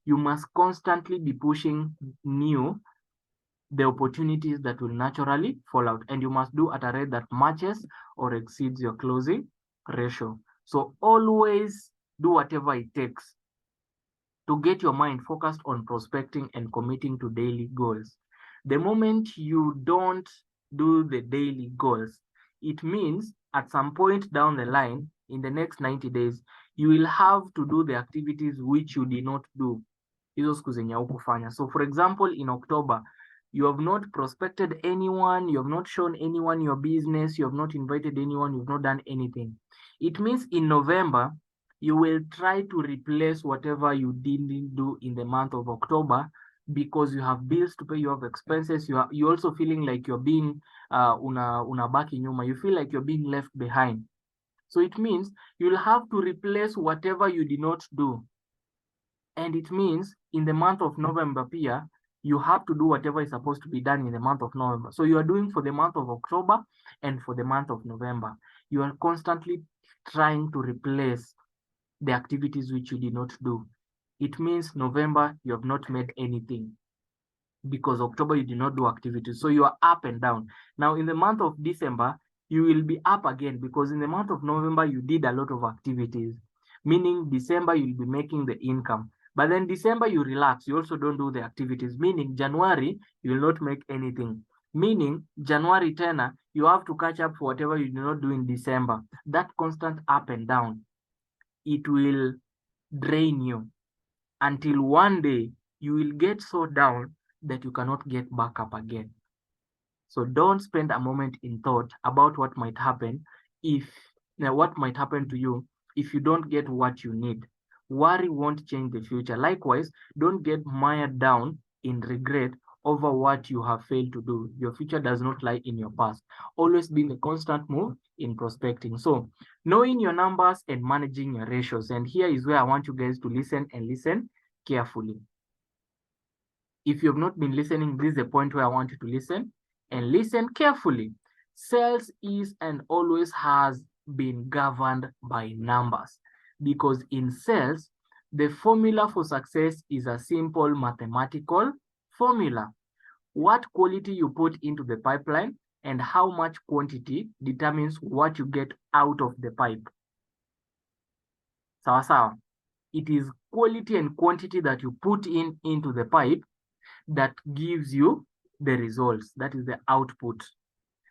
You must constantly be pushing the opportunities that will naturally fall out, and you must do at a rate that matches or exceeds your closing ratio. So always do whatever it takes to get your mind focused on prospecting and committing to daily goals. The moment you don't do the daily goals, it means at some point down the line, in the next 90 days, you will have to do the activities which you did not do. So for example, in October, you have not prospected anyone, you have not shown anyone your business, you have not invited anyone, you've not done anything. It means in November, you will try to replace whatever you didn't do in the month of October, because you have bills to pay, you have expenses, you're also feeling like you're being unabaki nyuma, you feel like you're being left behind. So it means you'll have to replace whatever you did not do. And it means in the month of November, Pia, you have to do whatever is supposed to be done in the month of November. So you are doing for the month of October and for the month of November. You are constantly trying to replace the activities which you did not do. It means November, you have not made anything, because October you did not do activities. So you are up and down. Now in the month of December, you will be up again, because in the month of November, you did a lot of activities, meaning December, you'll be making the income. But then December, you relax. You also don't do the activities, meaning January, you will not make anything. Meaning January tena, you have to catch up for whatever you did not do in December. That constant up and down, it will drain you until one day you will get so down that you cannot get back up again. So don't spend a moment in thought about what might happen what might happen to you if you don't get what you need. Worry won't change the future. Likewise, don't get mired down in regret over what you have failed to do. Your future does not lie in your past. Always be in a constant move in prospecting. So knowing your numbers and managing your ratios. And here is where I want you guys to listen and listen carefully. If you have not been listening, this is the point where I want you to listen and listen carefully. Sales is and always has been governed by numbers, because in sales, the formula for success is a simple mathematical formula. What quality you put into the pipeline and how much quantity determines what you get out of the pipe. Sawa sawa. It is quality and quantity that you put into the pipe that gives you the results. That is the output.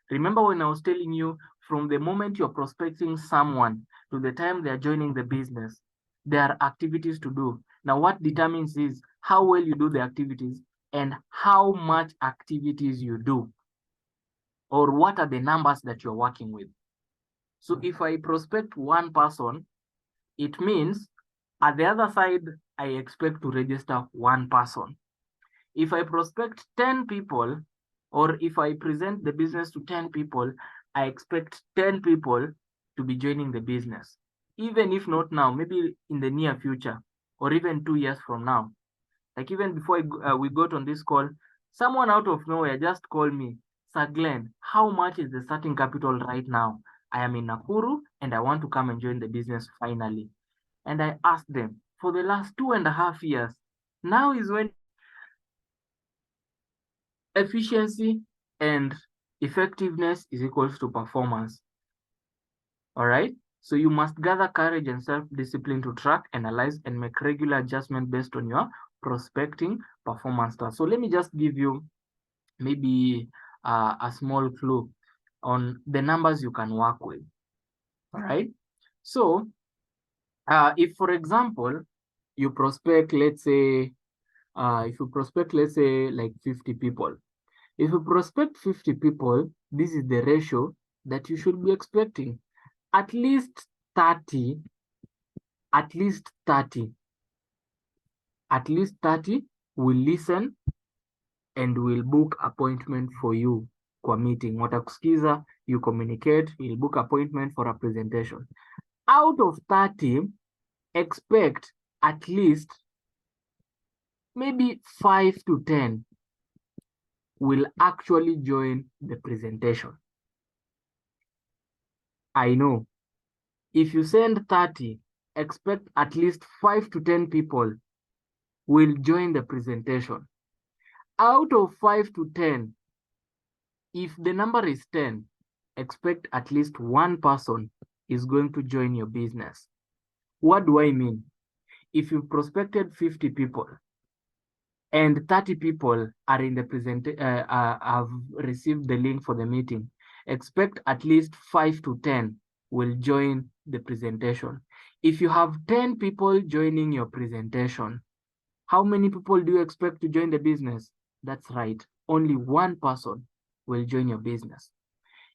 Remember when I was telling you, from the moment you're prospecting someone to the time they're joining the business, there are activities to do. Now, what determines is how well you do the activities and how much activities you do, or what are the numbers that you're working with. So if I prospect one person, it means at the other side, I expect to register one person. If I prospect 10 people, or if I present the business to 10 people, I expect 10 people to be joining the business. Even if not now, maybe in the near future, or even 2 years from now. Like even before we got on this call, someone out of nowhere just called me, Sir Glenn, how much is the starting capital right now? I am in Nakuru and I want to come and join the business finally. And I asked them, for the last 2.5 years, now is when efficiency and effectiveness is equals to performance. All right. So you must gather courage and self-discipline to track, analyze, and make regular adjustment based on your prospecting performance stats. So let me just give you maybe a small clue on the numbers you can work with. All right. So if, for example, you prospect, let's say, like 50 people. If you prospect 50 people, this is the ratio that you should be expecting. At least 30 will listen and will book appointment for you kwa meeting. Watakusikiza, you communicate, you'll book appointment for a presentation. Out of 30, expect at least maybe 5 to 10 will actually join the presentation. I know. If you send 30, expect at least 5 to 10 people will join the presentation. Out of 5 to 10, if the number is 10, expect at least one person is going to join your business. What do I mean? If you've prospected 50 people and 30 people are in the have received the link for the meeting, expect at least 5 to 10 will join the presentation. If you have 10 people joining your presentation, how many people do you expect to join the business? That's right, only one person will join your business.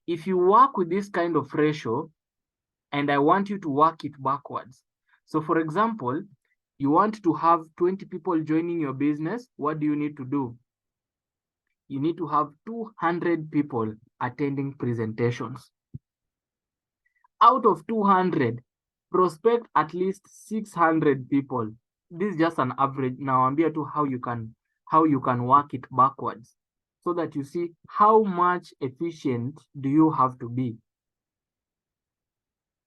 If you work with this kind of ratio, and I want you to work it backwards. So for example, you want to have 20 people joining your business, what do you need to do? You need to have 200 people attending presentations. Out of 200, prospect at least 600 people. This is just an average. Now I'm here to how you can work it backwards so that you see how much efficient do you have to be.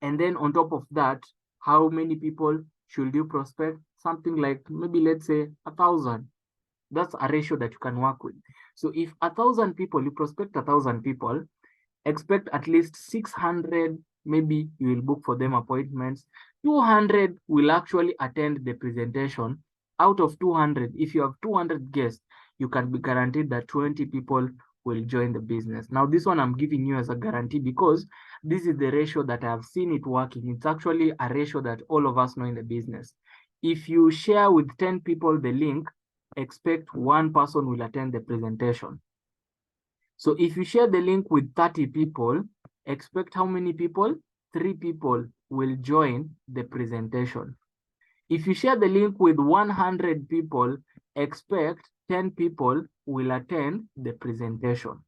And then on top of that, how many people should you prospect? Something like maybe let's say 1,000. That's a ratio that you can work with. So if 1,000 people, you prospect 1,000 people, expect at least 600, maybe you will book for them appointments. 200 will actually attend the presentation. Out of 200, if you have 200 guests, you can be guaranteed that 20 people will join the business. Now, this one I'm giving you as a guarantee because this is the ratio that I've seen it working. It's actually a ratio that all of us know in the business. If you share with 10 people the link, expect one person will attend the presentation. So if you share the link with 30 people, expect how many people? 3 people will join the presentation. If you share the link with 100 people, expect 10 people will attend the presentation.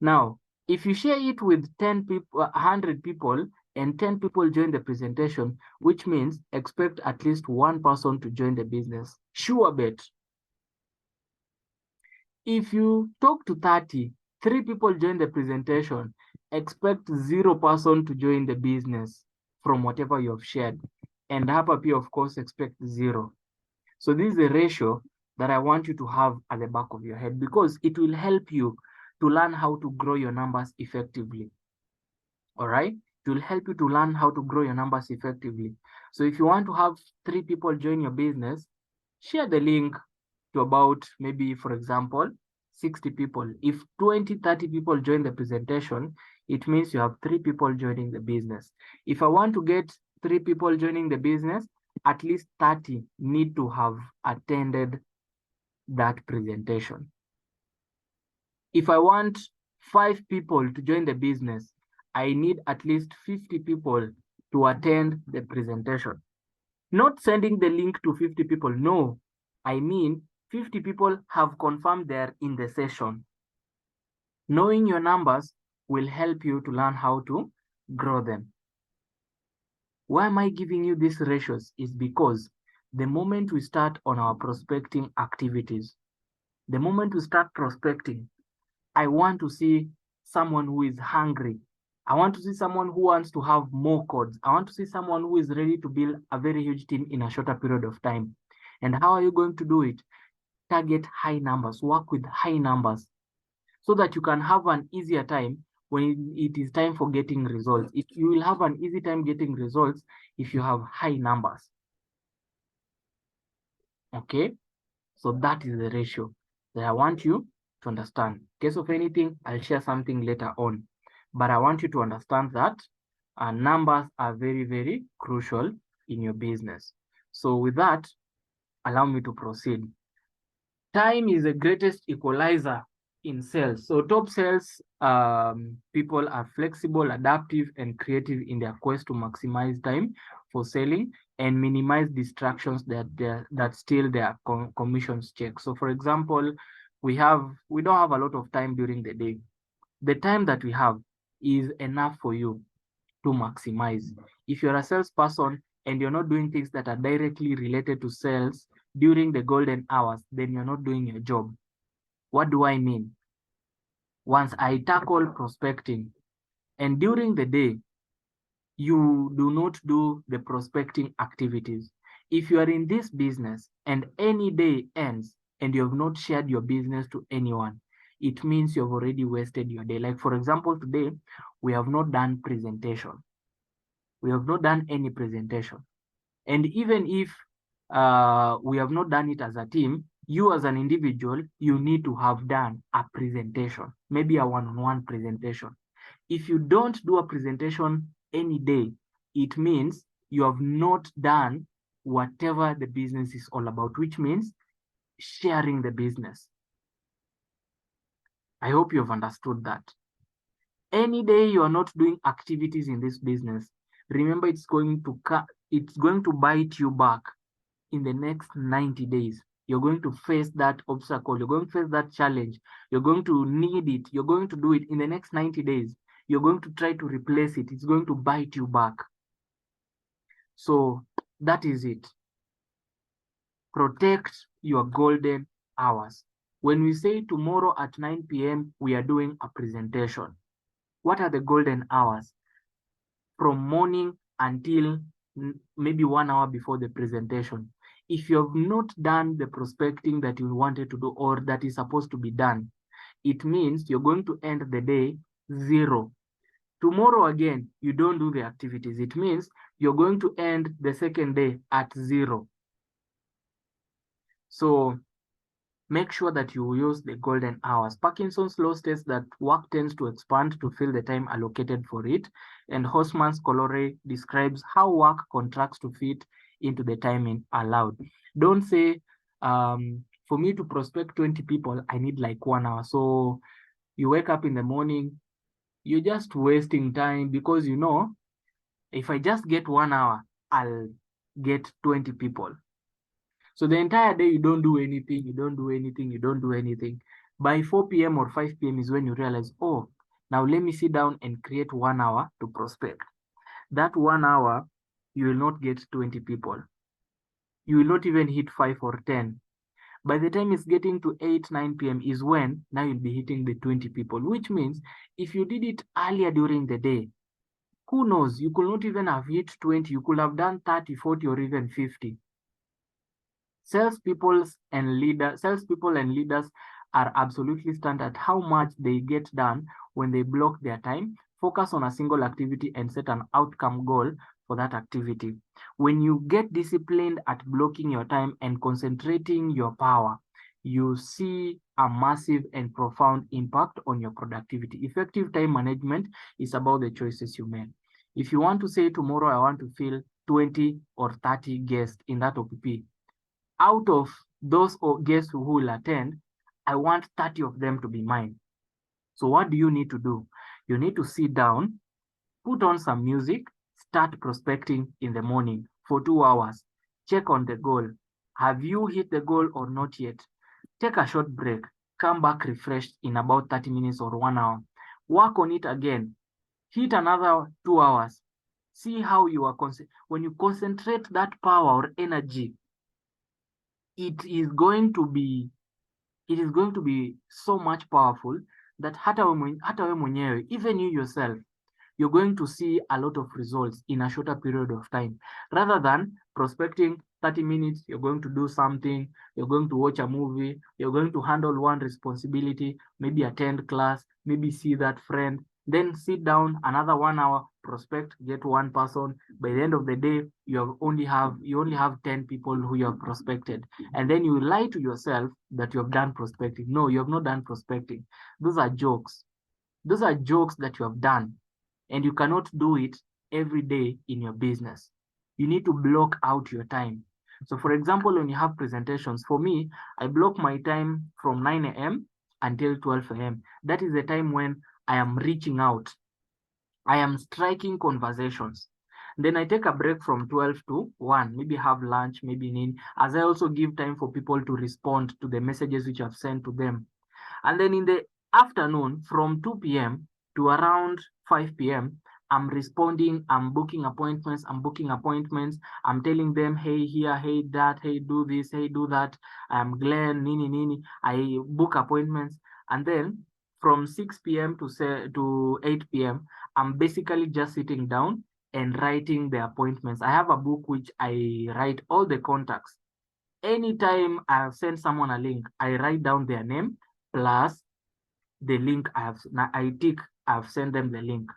Now, if you share it with 10 people, 100 people, and 10 people join the presentation, which means expect at least one person to join the business. Sure bet. If you talk to 30, 3 people join the presentation, expect 0 person to join the business from whatever you have shared. And Hapa P, of course, expect 0. So this is a ratio that I want you to have at the back of your head because it will help you to learn how to grow your numbers effectively. All right? It will help you to learn how to grow your numbers effectively. So if you want to have 3 people join your business, share the link to about maybe, for example, 60 people. If 20, 30 people join the presentation, it means you have 3 people joining the business. If I want to get 3 people joining the business, at least 30 need to have attended that presentation. If I want 5 people to join the business, I need at least 50 people to attend the presentation. Not sending the link to 50 people, no. I mean, 50 people have confirmed they're in the session. Knowing your numbers will help you to learn how to grow them. Why am I giving you these ratios? Is because the moment we start on our prospecting activities, the moment we start prospecting, I want to see someone who is hungry. I want to see someone who wants to have more codes. I want to see someone who is ready to build a very huge team in a shorter period of time. And how are you going to do it? Target high numbers, work with high numbers so that you can have an easier time when it is time for getting results. You will have an easy time getting results if you have high numbers. Okay, so that is the ratio that I want you to understand. In case of anything, I'll share something later on. But I want you to understand that numbers are very, very crucial in your business. So with that, allow me to proceed. Time is the greatest equalizer in sales. So top sales people are flexible, adaptive, and creative in their quest to maximize time for selling and minimize distractions that steal their commissions check. So for example, we don't have a lot of time during the day. The time that we have is enough for you to maximize. If you're a salesperson and you're not doing things that are directly related to sales during the golden hours, then you're not doing your job. What do I mean? Once I tackle prospecting and during the day, you do not do the prospecting activities. If you are in this business and any day ends and you have not shared your business to anyone, it means you've already wasted your day. Like for example, today, we have not done presentation. We have not done any presentation. And even if we have not done it as a team, you as an individual, you need to have done a presentation, maybe a one-on-one presentation. If you don't do a presentation any day, it means you have not done whatever the business is all about, which means sharing the business. I hope you have understood that. Any day you are not doing activities in this business, remember it's going to bite you back in the next 90 days. You're going to face that obstacle. You're going to face that challenge. You're going to need it. You're going to do it in the next 90 days. You're going to try to replace it. It's going to bite you back. So that is it. Protect your golden hours. When we say tomorrow at 9 p.m., we are doing a presentation. What are the golden hours? From morning until maybe 1 hour before the presentation. If you have not done the prospecting that you wanted to do or that is supposed to be done, it means you're going to end the day 0. Tomorrow again, you don't do the activities. It means you're going to end the second day at 0. So make sure that you use the golden hours. Parkinson's law states that work tends to expand to fill the time allocated for it, and Haussmann's Colore describes how work contracts to fit into the timing allowed. Don't say, for me to prospect 20 people, I need like 1 hour. So you wake up in the morning, you're just wasting time because you know, if I just get 1 hour, I'll get 20 people. So the entire day, you don't do anything, you don't do anything, you don't do anything. By 4 p.m. or 5 p.m. is when you realize, oh, now let me sit down and create 1 hour to prospect. That 1 hour, you will not get 20 people. You will not even hit 5 or 10. By the time it's getting to 8, 9 p.m. is when now you'll be hitting the 20 people, which means if you did it earlier during the day, who knows, you could not even have hit 20, you could have done 30, 40, or even 50. Salespeople and leaders are absolutely stunned at how much they get done when they block their time, focus on a single activity, and set an outcome goal for that activity. When you get disciplined at blocking your time and concentrating your power, you see a massive and profound impact on your productivity. Effective time management is about the choices you make. If you want to say tomorrow, I want to fill 20 or 30 guests in that OPP, out of those guests who will attend, I want 30 of them to be mine. So what do you need to do? You need to sit down, put on some music, start prospecting in the morning for 2 hours. Check on the goal. Have you hit the goal or not yet? Take a short break. Come back refreshed in about 30 minutes or 1 hour. Work on it again. Hit another 2 hours. See how you are when you concentrate that power or energy, it is going to be so much powerful that hata we mwenyewe, even you yourself, you're going to see a lot of results in a shorter period of time. Rather than prospecting 30 minutes, you're going to do something, you're going to watch a movie, you're going to handle one responsibility, maybe attend class, maybe see that friend, then sit down another 1 hour, prospect, get one person. By the end of the day, you only have 10 people who you have prospected. And then you lie to yourself that you have done prospecting. No, you have not done prospecting. Those are jokes. Those are jokes that you have done. And you cannot do it every day in your business. You need to block out your time. So for example, when you have presentations, for me, I block my time from 9 a.m. until 12 a.m. That is the time when I am reaching out. I am striking conversations. Then I take a break from 12 to 1, maybe have lunch, maybe as I also give time for people to respond to the messages which I've sent to them. And then in the afternoon, from 2 p.m. to around 5 p.m., I'm responding, I'm booking appointments, I'm telling them, hey, here, hey, that, hey, do this, hey, do that. I'm Glenn, Nini. I book appointments. And then from 6 p.m. to 8 p.m., I'm basically just sitting down and writing the appointments. I have a book which I write all the contacts. Anytime I send someone a link, I write down their name plus the link I've sent them the link.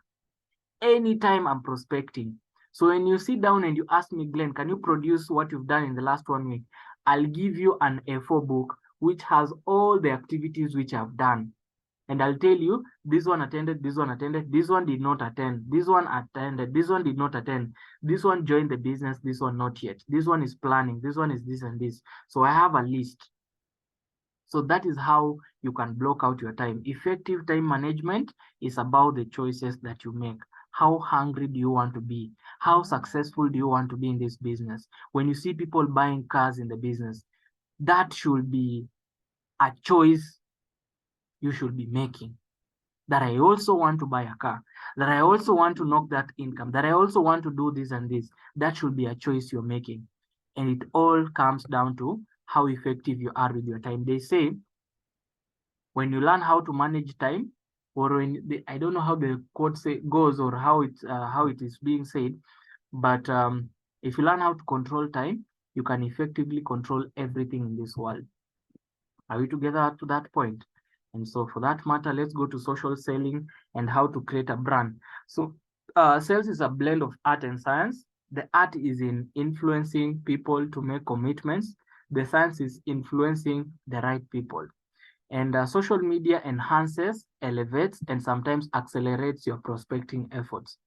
Anytime I'm prospecting. So when you sit down and you ask me, Glenn, can you produce what you've done in the last 1 week? I'll give you an A4 book which has all the activities which I've done. And I'll tell you, this one attended, this one attended, this one did not attend, this one attended, this one did not attend, this one joined the business, this one not yet, this one is planning, this one is this and this. So I have a list. So that is how you can block out your time. Effective time management is about the choices that you make. How hungry do you want to be? How successful do you want to be in this business? When you see people buying cars in the business, that should be a choice you should be making. That I also want to buy a car, that I also want to knock that income, that I also want to do this and this. That should be a choice you're making. And it all comes down to how effective you are with your time. They say, when you learn how to manage time, or when I don't know how the quote goes or how it is being said, but if you learn how to control time, you can effectively control everything in this world. Are we together up to that point? And so for that matter, let's go to social selling and how to create a brand. So sales is a blend of art and science. The art is in influencing people to make commitments. The science is influencing the right people. And social media enhances, elevates, and sometimes accelerates your prospecting efforts.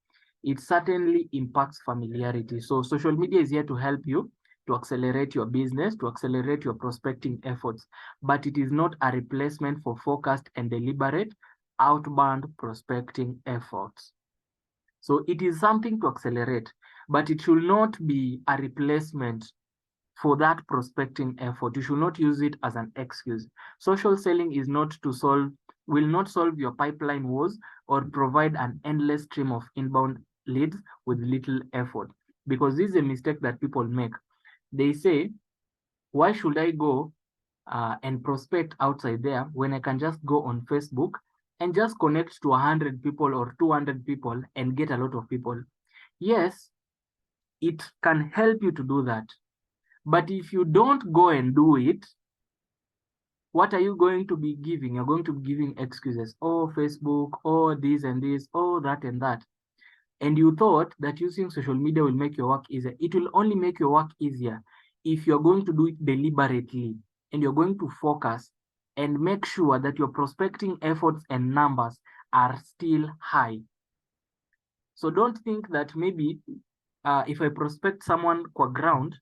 It certainly impacts familiarity. So social media is here to help you to accelerate your business, to accelerate your prospecting efforts, but it is not a replacement for focused and deliberate outbound prospecting efforts. So it is something to accelerate, but it should not be a replacement for that prospecting effort. You should not use it as an excuse. Social selling is not to solve, will not solve your pipeline woes or provide an endless stream of inbound leads with little effort, because this is a mistake that people make. They say, why should I go and prospect outside there when I can just go on Facebook and just connect to 100 people or 200 people and get a lot of people? Yes, it can help you to do that. But if you don't go and do it, what are you going to be giving? You're going to be giving excuses. Oh, Facebook, oh, this and this, oh, that and that. And you thought that using social media will make your work easier. It will only make your work easier if you're going to do it deliberately and you're going to focus and make sure that your prospecting efforts and numbers are still high. So don't think that maybe if I prospect someone qua ground,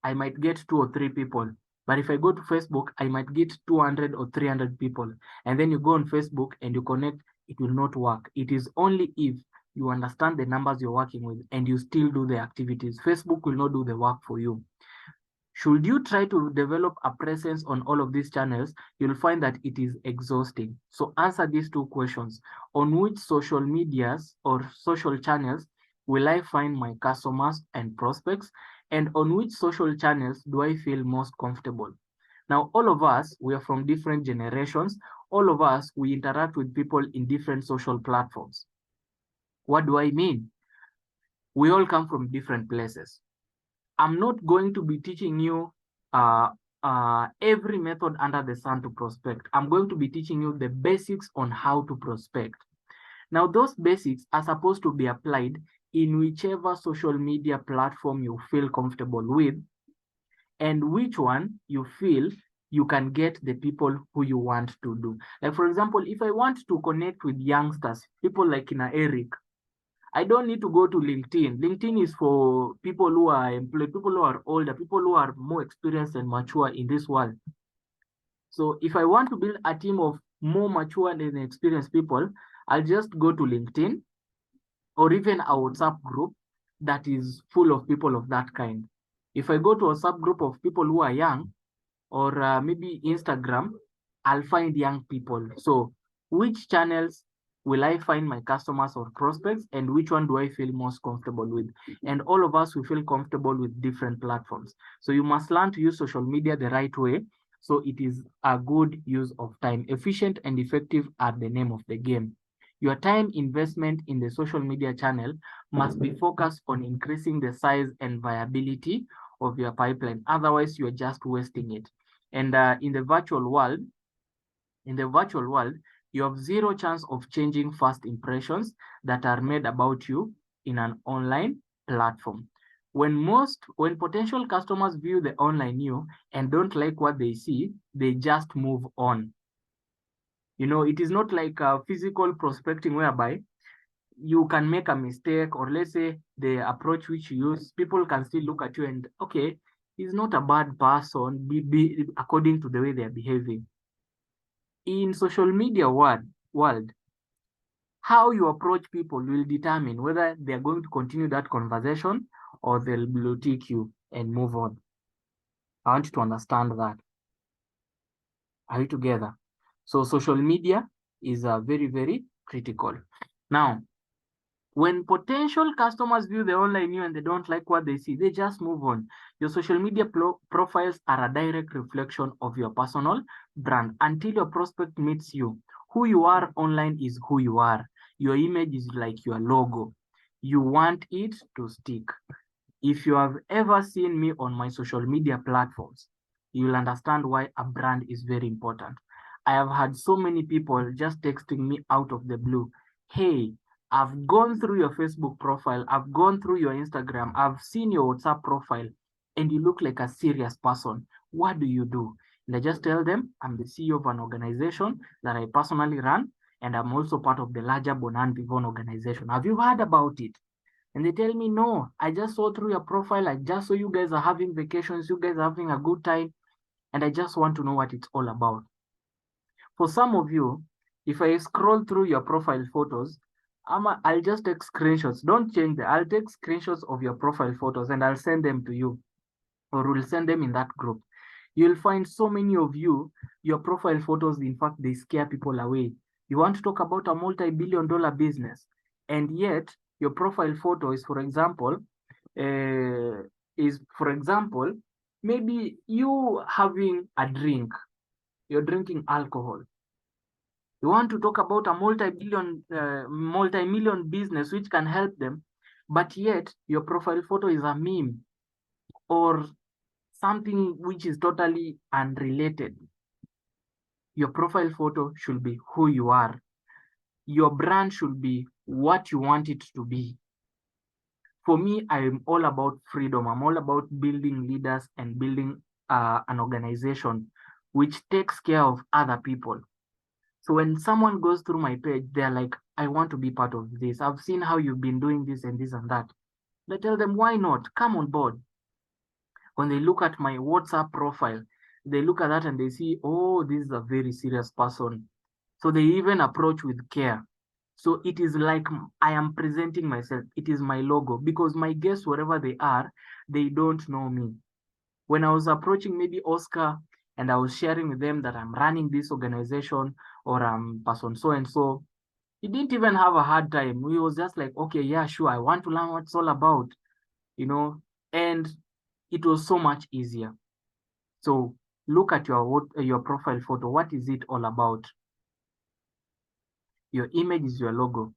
I might get 2 or 3 people. But if I go to Facebook, I might get 200 or 300 people. And then you go on Facebook and you connect, it will not work. It is only if you understand the numbers you're working with and you still do the activities. Facebook will not do the work for you. Should you try to develop a presence on all of these channels, you'll find that it is exhausting. So answer these 2 questions. On which social medias or social channels will I find my customers and prospects? And on which social channels do I feel most comfortable? Now, all of us, we are from different generations. All of us, we interact with people in different social platforms. What do I mean? We all come from different places. I'm not going to be teaching you every method under the sun to prospect. I'm going to be teaching you the basics on how to prospect. Now, those basics are supposed to be applied in whichever social media platform you feel comfortable with, and which one you feel you can get the people who you want to do. Like, for example, if I want to connect with youngsters, people like Eric, I don't need to go to LinkedIn. LinkedIn is for people who are employed, people who are older, people who are more experienced and mature in this world. So if I want to build a team of more mature and experienced people, I'll just go to LinkedIn or even a WhatsApp group that is full of people of that kind. If I go to a subgroup of people who are young, or maybe Instagram, I'll find young people. So which channels will I find my customers or prospects, and which one do I feel most comfortable with? And all of us will feel comfortable with different platforms. So you must learn to use social media the right way. So it is a good use of time. Efficient and effective are the name of the game. Your time investment in the social media channel must be focused on increasing the size and viability of your pipeline. Otherwise, you're just wasting it. And in the virtual world, you have zero chance of changing first impressions that are made about you in an online platform. When potential customers view the online you and don't like what they see, they just move on. It is not like physical prospecting whereby you can make a mistake, or let's say the approach which you use, people can still look at you and, okay, he's not a bad person, according to the way they're behaving. In social media world, how you approach people will determine whether they're going to continue that conversation or they'll blue tick you and move on. I want you to understand that. Are you together? So social media is very, very critical. Now, when potential customers view the online you and they don't like what they see, they just move on. Your social media profiles are a direct reflection of your personal brand. Until your prospect meets you, who you are online is who you are. Your image is like your logo. You want it to stick. If you have ever seen me on my social media platforms, you'll understand why a brand is very important. I have had so many people just texting me out of the blue. Hey, I've gone through your Facebook profile, I've gone through your Instagram, I've seen your WhatsApp profile, and you look like a serious person. What do you do? And I just tell them I'm the CEO of an organization that I personally run, and I'm also part of the larger Bonan Vivon organization. Have you heard about it? And they tell me, no, I just saw through your profile. I just saw you guys are having vacations. You guys are having a good time. And I just want to know what it's all about. For some of you, if I scroll through your profile photos, I'll just take screenshots. Don't change them. I'll take screenshots of your profile photos and I'll send them to you, or we'll send them in that group. You'll find so many of you, your profile photos, in fact, they scare people away. You want to talk about a multi-billion-dollar business, and yet your profile photo is, for example, maybe you having a drink, you're drinking alcohol. You want to talk about a multi-million business which can help them, but yet your profile photo is a meme or something which is totally unrelated. Your profile photo should be who you are. Your brand should be what you want it to be. For me, I'm all about freedom. I'm all about building leaders and building an organization which takes care of other people. So when someone goes through my page, they're like, I want to be part of this. I've seen how you've been doing this and this and that. I tell them, why not? Come on board. When they look at my WhatsApp profile, they look at that and they see, oh, this is a very serious person. So they even approach with care. So it is like I am presenting myself. It is my logo, because my guests, wherever they are, they don't know me. When I was approaching maybe Oscar and I was sharing with them that I'm running this organization or I'm person so and so, he didn't even have a hard time. He was just like, okay, yeah, sure, I want to learn what it's all about, and it was so much easier. So look at your profile photo. What is it all about? Your image is your logo.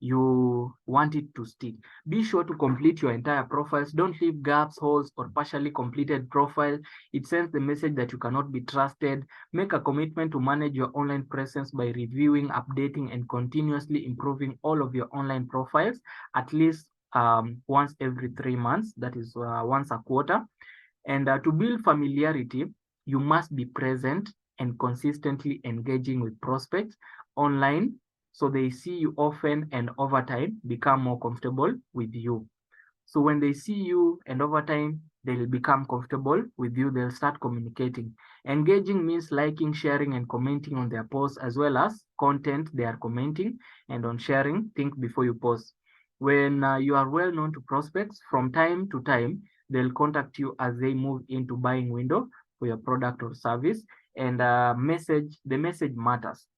You want it to stick. Be sure to complete your entire profiles. Don't leave gaps, holes, or partially completed profile. It sends the message that you cannot be trusted. Make a commitment to manage your online presence by reviewing, updating, and continuously improving all of your online profiles, at least once every 3 months. That is once a quarter. And to build familiarity, you must be present and consistently engaging with prospects online, so they see you often and over time become more comfortable with you. So when they see you and over time, they'll become comfortable with you, they'll start communicating. Engaging means liking, sharing, and commenting on their posts, as well as content they are commenting, and on sharing, think before you post. When you are well known to prospects, from time to time, they'll contact you as they move into buying window for your product or service. And the message matters.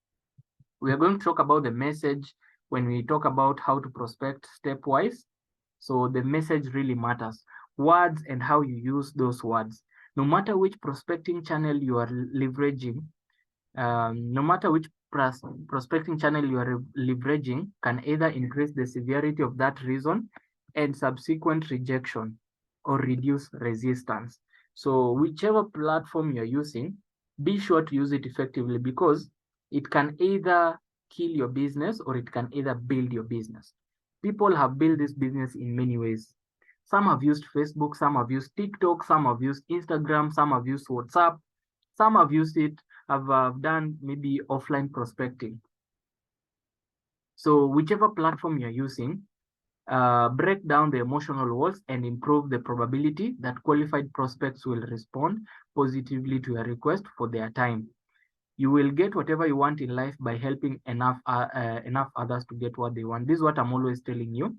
We are going to talk about the message when we talk about how to prospect stepwise. So the message really matters. Words and how you use those words. No matter which prospecting channel you are leveraging, can either increase the severity of that reason and subsequent rejection, or reduce resistance. So whichever platform you're using, be sure to use it effectively, because it can either kill your business or it can either build your business. People have built this business in many ways. Some have used Facebook, some have used TikTok, some have used Instagram, some have used WhatsApp, some have used it, have done maybe offline prospecting. So whichever platform you're using, break down the emotional walls and improve the probability that qualified prospects will respond positively to your request for their time. You will get whatever you want in life by helping enough others to get what they want. This is what I'm always telling you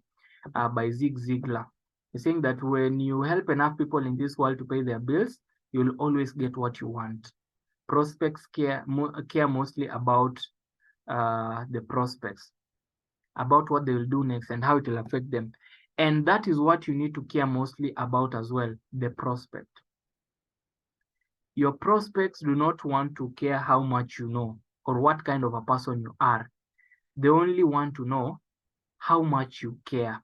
by Zig Ziglar. He's saying that when you help enough people in this world to pay their bills, you'll always get what you want. Prospects care mostly about the prospects, about what they will do next and how it will affect them. And that is what you need to care mostly about as well, the prospect. Your prospects do not want to care how much you know or what kind of a person you are. They only want to know how much you care.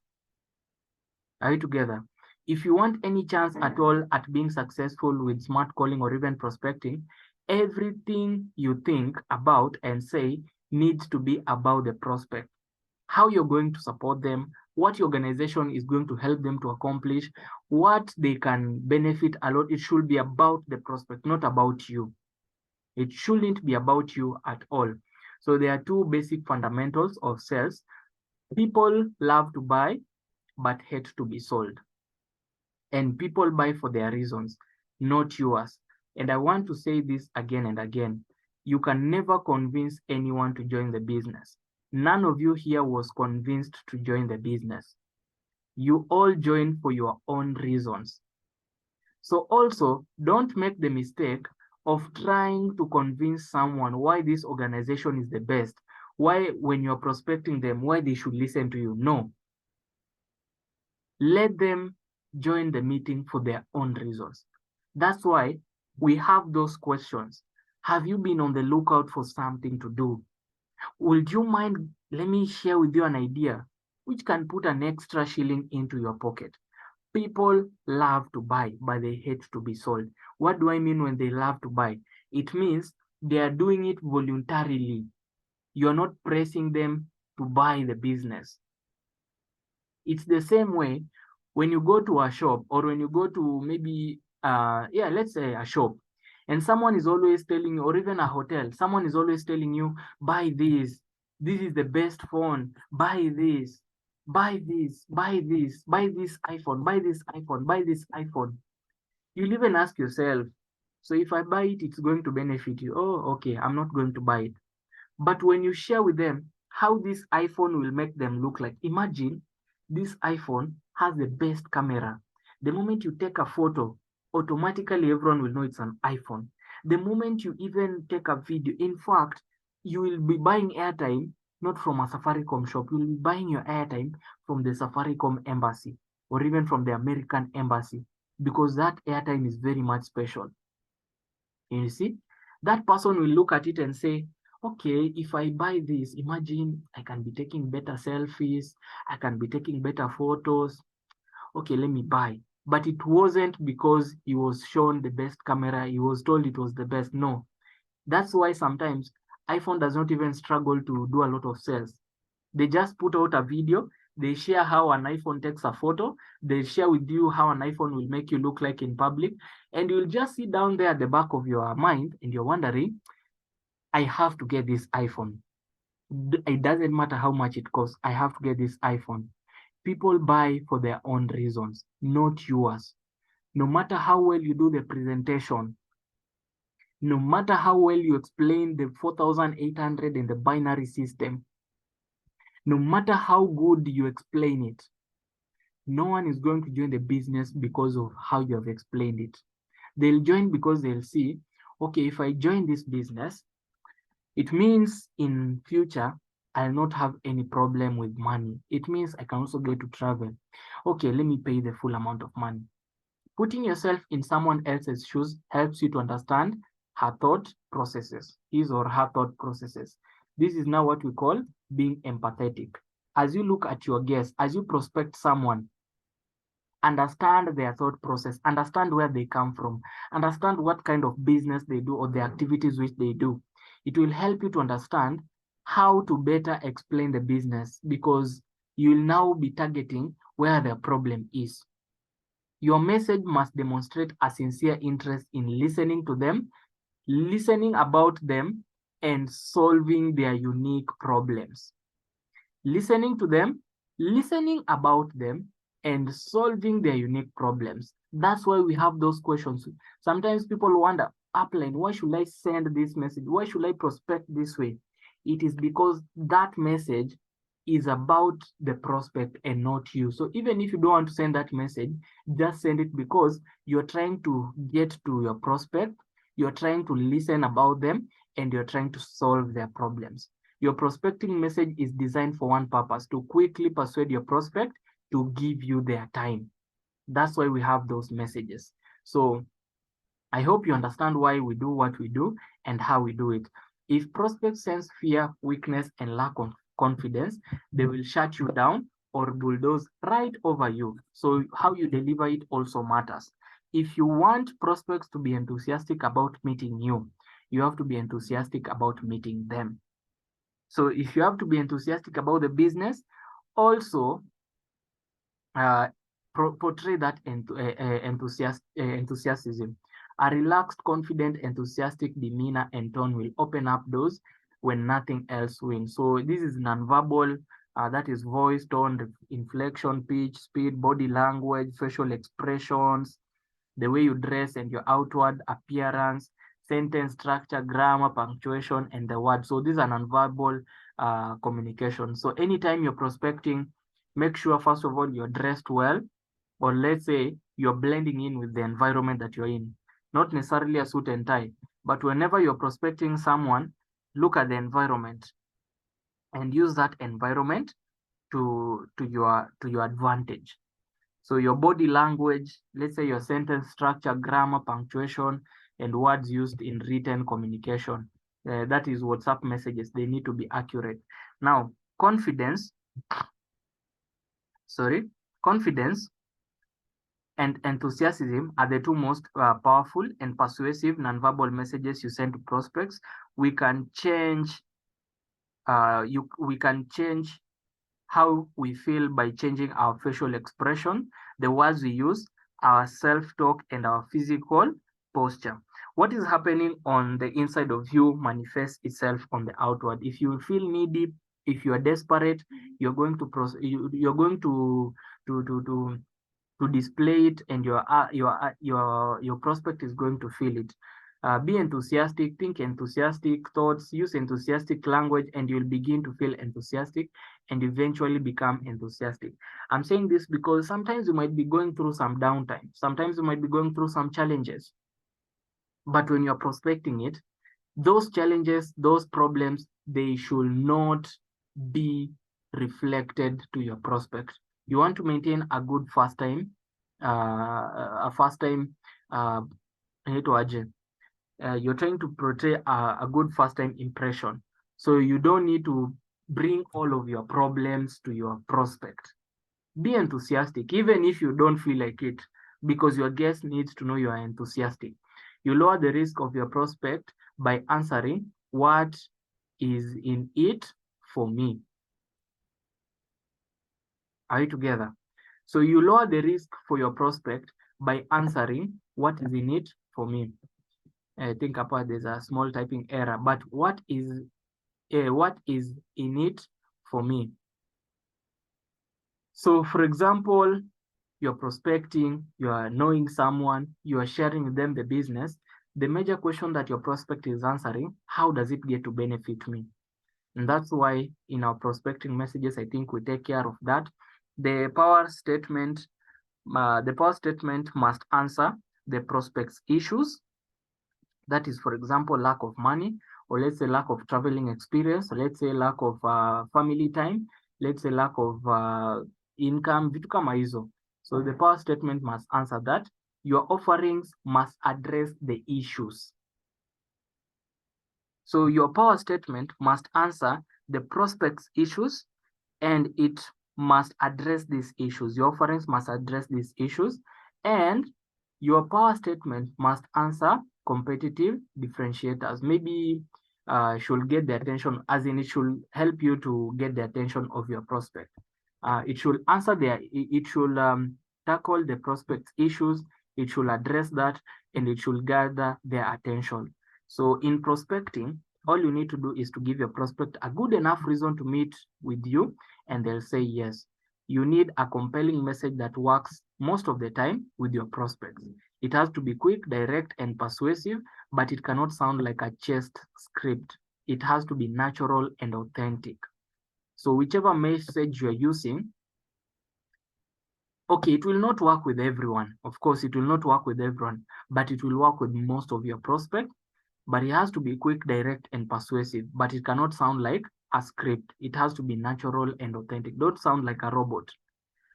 Are you together? If you want any chance at all at being successful with smart calling or even prospecting, everything you think about and say needs to be about the prospect. How you're going to support them, what your organization is going to help them to accomplish, what they can benefit a lot. It should be about the prospect, not about you. It shouldn't be about you at all. So there are two basic fundamentals of sales. People love to buy, but hate to be sold. And people buy for their reasons, not yours. And I want to say this again and again. You can never convince anyone to join the business. None of you here was convinced to join the business. You all joined for your own reasons. So also, don't make the mistake of trying to convince someone why this organization is the best, why when you're prospecting them, why they should listen to you. No. Let them join the meeting for their own reasons. That's why we have those questions. Have you been on the lookout for something to do? Would you mind, let me share with you an idea which can put an extra shilling into your pocket. People love to buy, but they hate to be sold. What do I mean when they love to buy? It means they are doing it voluntarily. You're not pressing them to buy the business. It's the same way when you go to a shop or when you go to maybe, let's say a shop, and someone is always telling you, or even a hotel, someone is always telling you, buy this. This is the best phone. Buy this. Buy this. Buy this. Buy this iPhone. Buy this iPhone. Buy this iPhone. You'll even ask yourself, so if I buy it, it's going to benefit you. Oh, okay, I'm not going to buy it. But when you share with them how this iPhone will make them look like, imagine this iPhone has the best camera. The moment you take a photo, automatically everyone will know it's an iPhone. The moment you even take a video, in fact, you will be buying airtime not from a Safaricom shop. You will be buying your airtime from the Safaricom embassy or even from the American embassy because that airtime is very much special. You see, that person will look at it and say, okay, if I buy this, imagine I can be taking better selfies, I can be taking better photos. Okay, let me buy. But it wasn't because he was shown the best camera, he was told it was the best. No. That's why sometimes iPhone does not even struggle to do a lot of sales. They just put out a video, they share how an iPhone takes a photo, they share with you how an iPhone will make you look like in public, and you'll just sit down there at the back of your mind and you're wondering, I have to get this iPhone. It doesn't matter how much it costs, I have to get this iPhone. People buy for their own reasons, not yours. No matter how well you do the presentation, no matter how well you explain the 4,800 in the binary system, no matter how good you explain it, no one is going to join the business because of how you have explained it. They'll join because they'll see, okay, if I join this business, it means in future, I'll not have any problem with money. It means I can also get to travel. Okay, let me pay the full amount of money. Putting yourself in someone else's shoes helps you to understand her thought processes, his or her thought processes. This is now what we call being empathetic. As you look at your guests, as you prospect someone, understand their thought process, understand where they come from, understand what kind of business they do or the activities which they do. It will help you to understand how to better explain the business because you will now be targeting where the problem is. Your message must demonstrate a sincere interest in listening to them, listening about them, and solving their unique problems. Listening to them, listening about them, and solving their unique problems. That's why we have those questions. Sometimes people wonder, upline, why should I send this message? Why should I prospect this way? It is because that message is about the prospect and not you. So even if you don't want to send that message, just send it because you're trying to get to your prospect, you're trying to listen about them, and you're trying to solve their problems. Your prospecting message is designed for one purpose, to quickly persuade your prospect to give you their time. That's why we have those messages. So I hope you understand why we do what we do and how we do it. If prospects sense fear, weakness, and lack of confidence, they will shut you down or bulldoze right over you. So how you deliver it also matters. If you want prospects to be enthusiastic about meeting you, you have to be enthusiastic about meeting them. So if you have to be enthusiastic about the business, also portray that enthusiasm. A relaxed, confident, enthusiastic demeanor and tone will open up doors when nothing else will. So this is nonverbal, that is voice, tone, inflection, pitch, speed, body language, facial expressions, the way you dress and your outward appearance, sentence structure, grammar, punctuation, and the word. So these are nonverbal communication. So anytime you're prospecting, make sure, first of all, you're dressed well, or let's say you're blending in with the environment that you're in. Not necessarily a suit and tie, but whenever you're prospecting someone, look at the environment and use that environment to your advantage. So your body language, let's say your sentence structure, grammar, punctuation, and words used in written communication. That is WhatsApp messages. They need to be accurate. Now, confidence and enthusiasm are the two most powerful and persuasive nonverbal messages you send to prospects. We can change how we feel by changing our facial expression, the words we use, our self-talk, and our physical posture. What is happening on the inside of you manifests itself on the outward. If you feel needy, if you are desperate, you're going to display it, and your prospect is going to feel it. Be enthusiastic, think enthusiastic thoughts, use enthusiastic language, and you'll begin to feel enthusiastic and eventually become enthusiastic. I'm saying this because sometimes you might be going through some downtime. Sometimes you might be going through some challenges. But when you're prospecting it, those challenges, those problems, they should not be reflected to your prospect. You want to maintain a good first time, you're trying to portray a good first time impression. So you don't need to bring all of your problems to your prospect. Be enthusiastic, even if you don't feel like it, because your guest needs to know you are enthusiastic. You lower the risk of your prospect by answering, what is in it for me? Are you together? So you lower the risk for your prospect by answering, what is in it for me? I think apart there's a small typing error, but what is in it for me? So for example, you're prospecting, you are knowing someone, you are sharing with them the business. The major question that your prospect is answering, how does it get to benefit me? And that's why in our prospecting messages, I think we take care of that. The power statement must answer the prospect's issues. That is, for example, lack of money, or let's say lack of traveling experience, let's say lack of family time, let's say lack of income, vitu kama hizo. So the power statement must answer that. Your offerings must address the issues. So your power statement must answer the prospect's issues, and it must address these issues. Your offerings must address these issues, and your power statement must answer competitive differentiators. Maybe should get the attention, as in it should help you to get the attention of your prospect. It should answer their, it should tackle the prospect's issues, it should address that, and it should gather their attention. So in prospecting, all you need to do is to give your prospect a good enough reason to meet with you, and they'll say yes. You need a compelling message that works most of the time with your prospects. It has to be quick, direct, and persuasive, but it cannot sound like a chest script. It has to be natural and authentic. So whichever message you're using, okay, it will not work with everyone. Of course, it will not work with everyone, but it will work with most of your prospects. But it has to be quick, direct, and persuasive, but it cannot sound like a script. It has to be natural and authentic. Don't sound like a robot.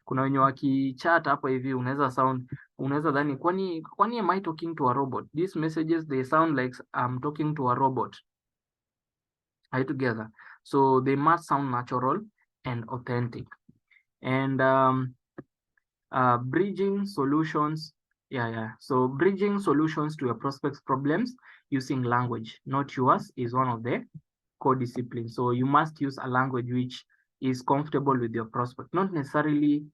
Kuna wenye wakichat hapo hivi unaweza dhani kwani am I talking to a robot? These messages, they sound like I'm talking to a robot. Are you together? So they must sound natural and authentic. And bridging solutions. So bridging solutions to your prospects' problems using language, not yours, is one of the core disciplines. So you must use a language which is comfortable with your prospect, not necessarily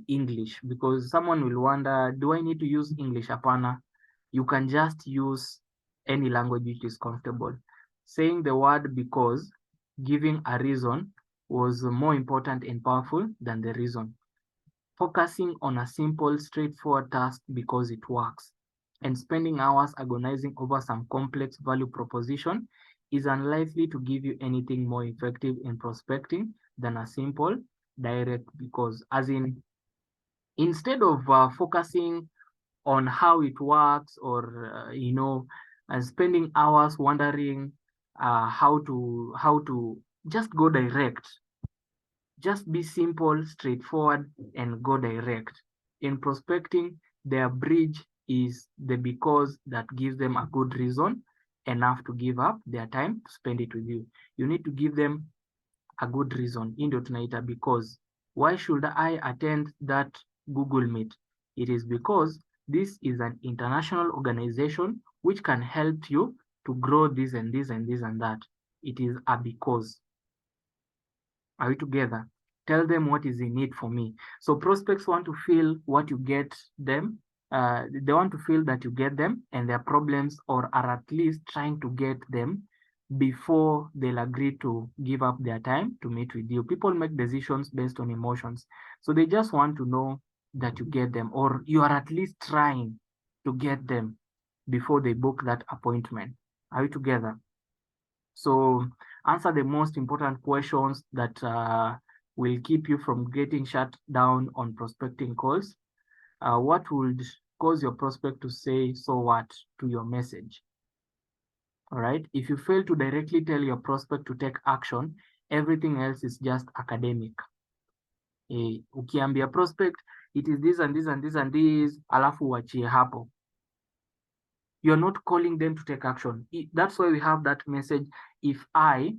English, because someone will wonder, do I need to use English? Hapana. You can just use any language which is comfortable. Saying the word because, giving a reason, was more important and powerful than the reason. Focusing on a simple, straightforward task because it works, and spending hours agonizing over some complex value proposition is unlikely to give you anything more effective in prospecting than a simple, direct because. As in, instead of focusing on how it works, or and spending hours wondering how to just go direct. Just be simple, straightforward, and go direct. In prospecting, their bridge is the because that gives them a good reason enough to give up their time to spend it with you. You need to give them a good reason. Hii ndio tunaita because. Why should I attend that Google Meet? It is because this is an international organization which can help you to grow this and this and this and that. It is a because. Are we together? Tell them what is in it for me. So prospects want to feel what you get them. They want to feel that you get them and their problems, or are at least trying to get them before they'll agree to give up their time to meet with you. People make decisions based on emotions. So they just want to know that you get them, or you are at least trying to get them before they book that appointment. Are we together? So answer the most important questions that will keep you from getting shut down on prospecting calls. What would cause your prospect to say so what to your message? All right. If you fail to directly tell your prospect to take action, everything else is just academic. Ukiambia prospect, it is this and this and this and this, alafu uachie hapo. You're not calling them to take action. That's why we have that message. If I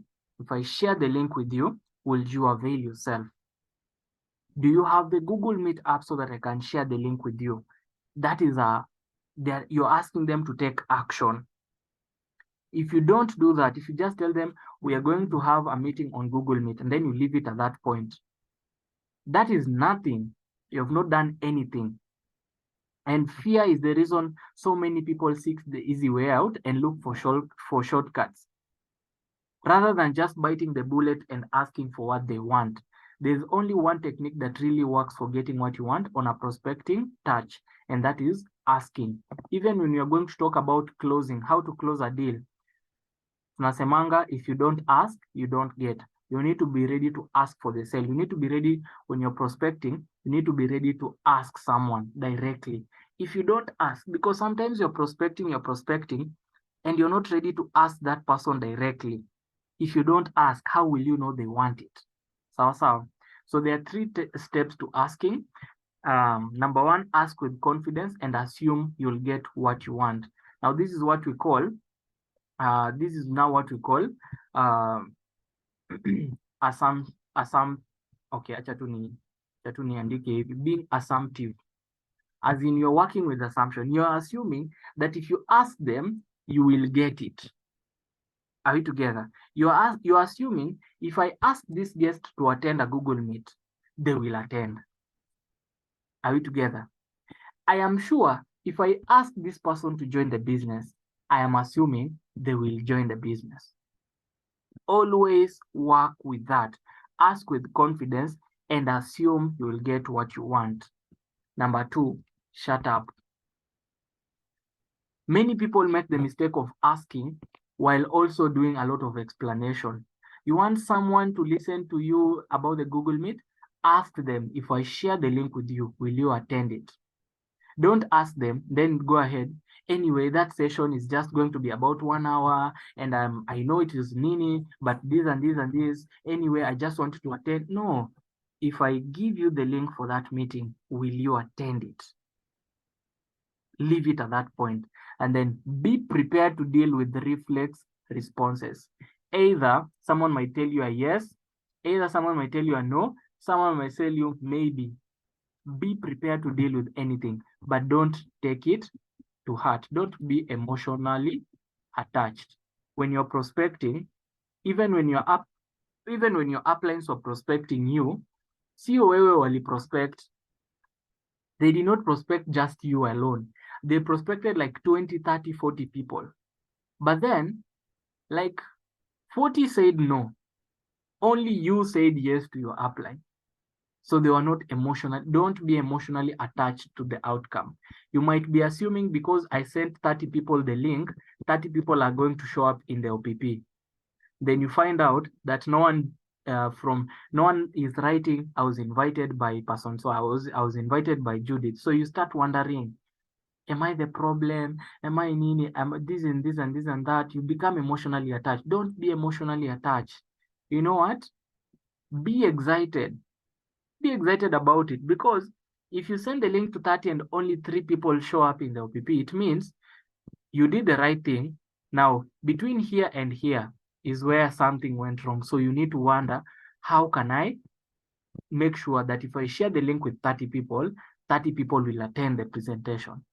share the link with you, will you avail yourself? Do you have the Google Meet app so that I can share the link with you? That is you're asking them to take action. If you don't do that, if you just tell them we are going to have a meeting on Google Meet and then you leave it at that point, that is nothing. You have not done anything. And fear is the reason so many people seek the easy way out and look for shortcuts, rather than just biting the bullet and asking for what they want. There's only one technique that really works for getting what you want on a prospecting touch, and that is asking. Even when you're going to talk about closing, how to close a deal, tunasemanga, if you don't ask, you don't get. You need to be ready to ask for the sale. You need to be ready when you're prospecting. You need to be ready to ask someone directly. If you don't ask, because sometimes you're prospecting, and you're not ready to ask that person directly. If you don't ask, how will you know they want it? So there are 3 steps to asking. Number 1, ask with confidence and assume you'll get what you want. Now, this is what we call, okay, acha tu niandike hivi, being assumptive. As in, you're working with assumption. You're assuming that if you ask them, you will get it. Are we together? You're assuming if I ask this guest to attend a Google Meet, they will attend. Are we together? I am sure if I ask this person to join the business, I am assuming they will join the business. Always work with that. Ask with confidence and assume you will get what you want. Number 2, shut up. Many people make the mistake of asking while also doing a lot of explanation. You want someone to listen to you about the Google Meet? Ask them, if I share the link with you, will you attend it? Don't ask them, then go ahead. Anyway, that session is just going to be about 1 hour, and I know it is Nini, but this and this and this. Anyway, I just wanted to attend. No, if I give you the link for that meeting, will you attend it? Leave it at that point, and then be prepared to deal with the reflex responses. Either someone might tell you a yes, either someone might tell you a no, someone might tell you maybe. Be prepared to deal with anything, but don't take it to heart. Don't be emotionally attached. When you're prospecting, even when your uplines are prospecting you, sio wewe wali prospect. They did not prospect just you alone. They prospected like 20, 30, 40 people. But then, like 40 said no. Only you said yes to your upline. So they were not emotional. Don't be emotionally attached to the outcome. You might be assuming because I sent 30 people the link, 30 people are going to show up in the OPP. Then you find out that no one is writing, I was invited by person. So I was invited by Judith. So you start wondering, am I the problem? Am I Nini? Am this and this and this and that? You become emotionally attached. Don't be emotionally attached. You know what? Be excited. Be excited about it, because if you send the link to 30 and only 3 people show up in the OPP, it means you did the right thing. Now, between here and here is where something went wrong. So you need to wonder, how can I make sure that if I share the link with 30 people, 30 people will attend the presentation?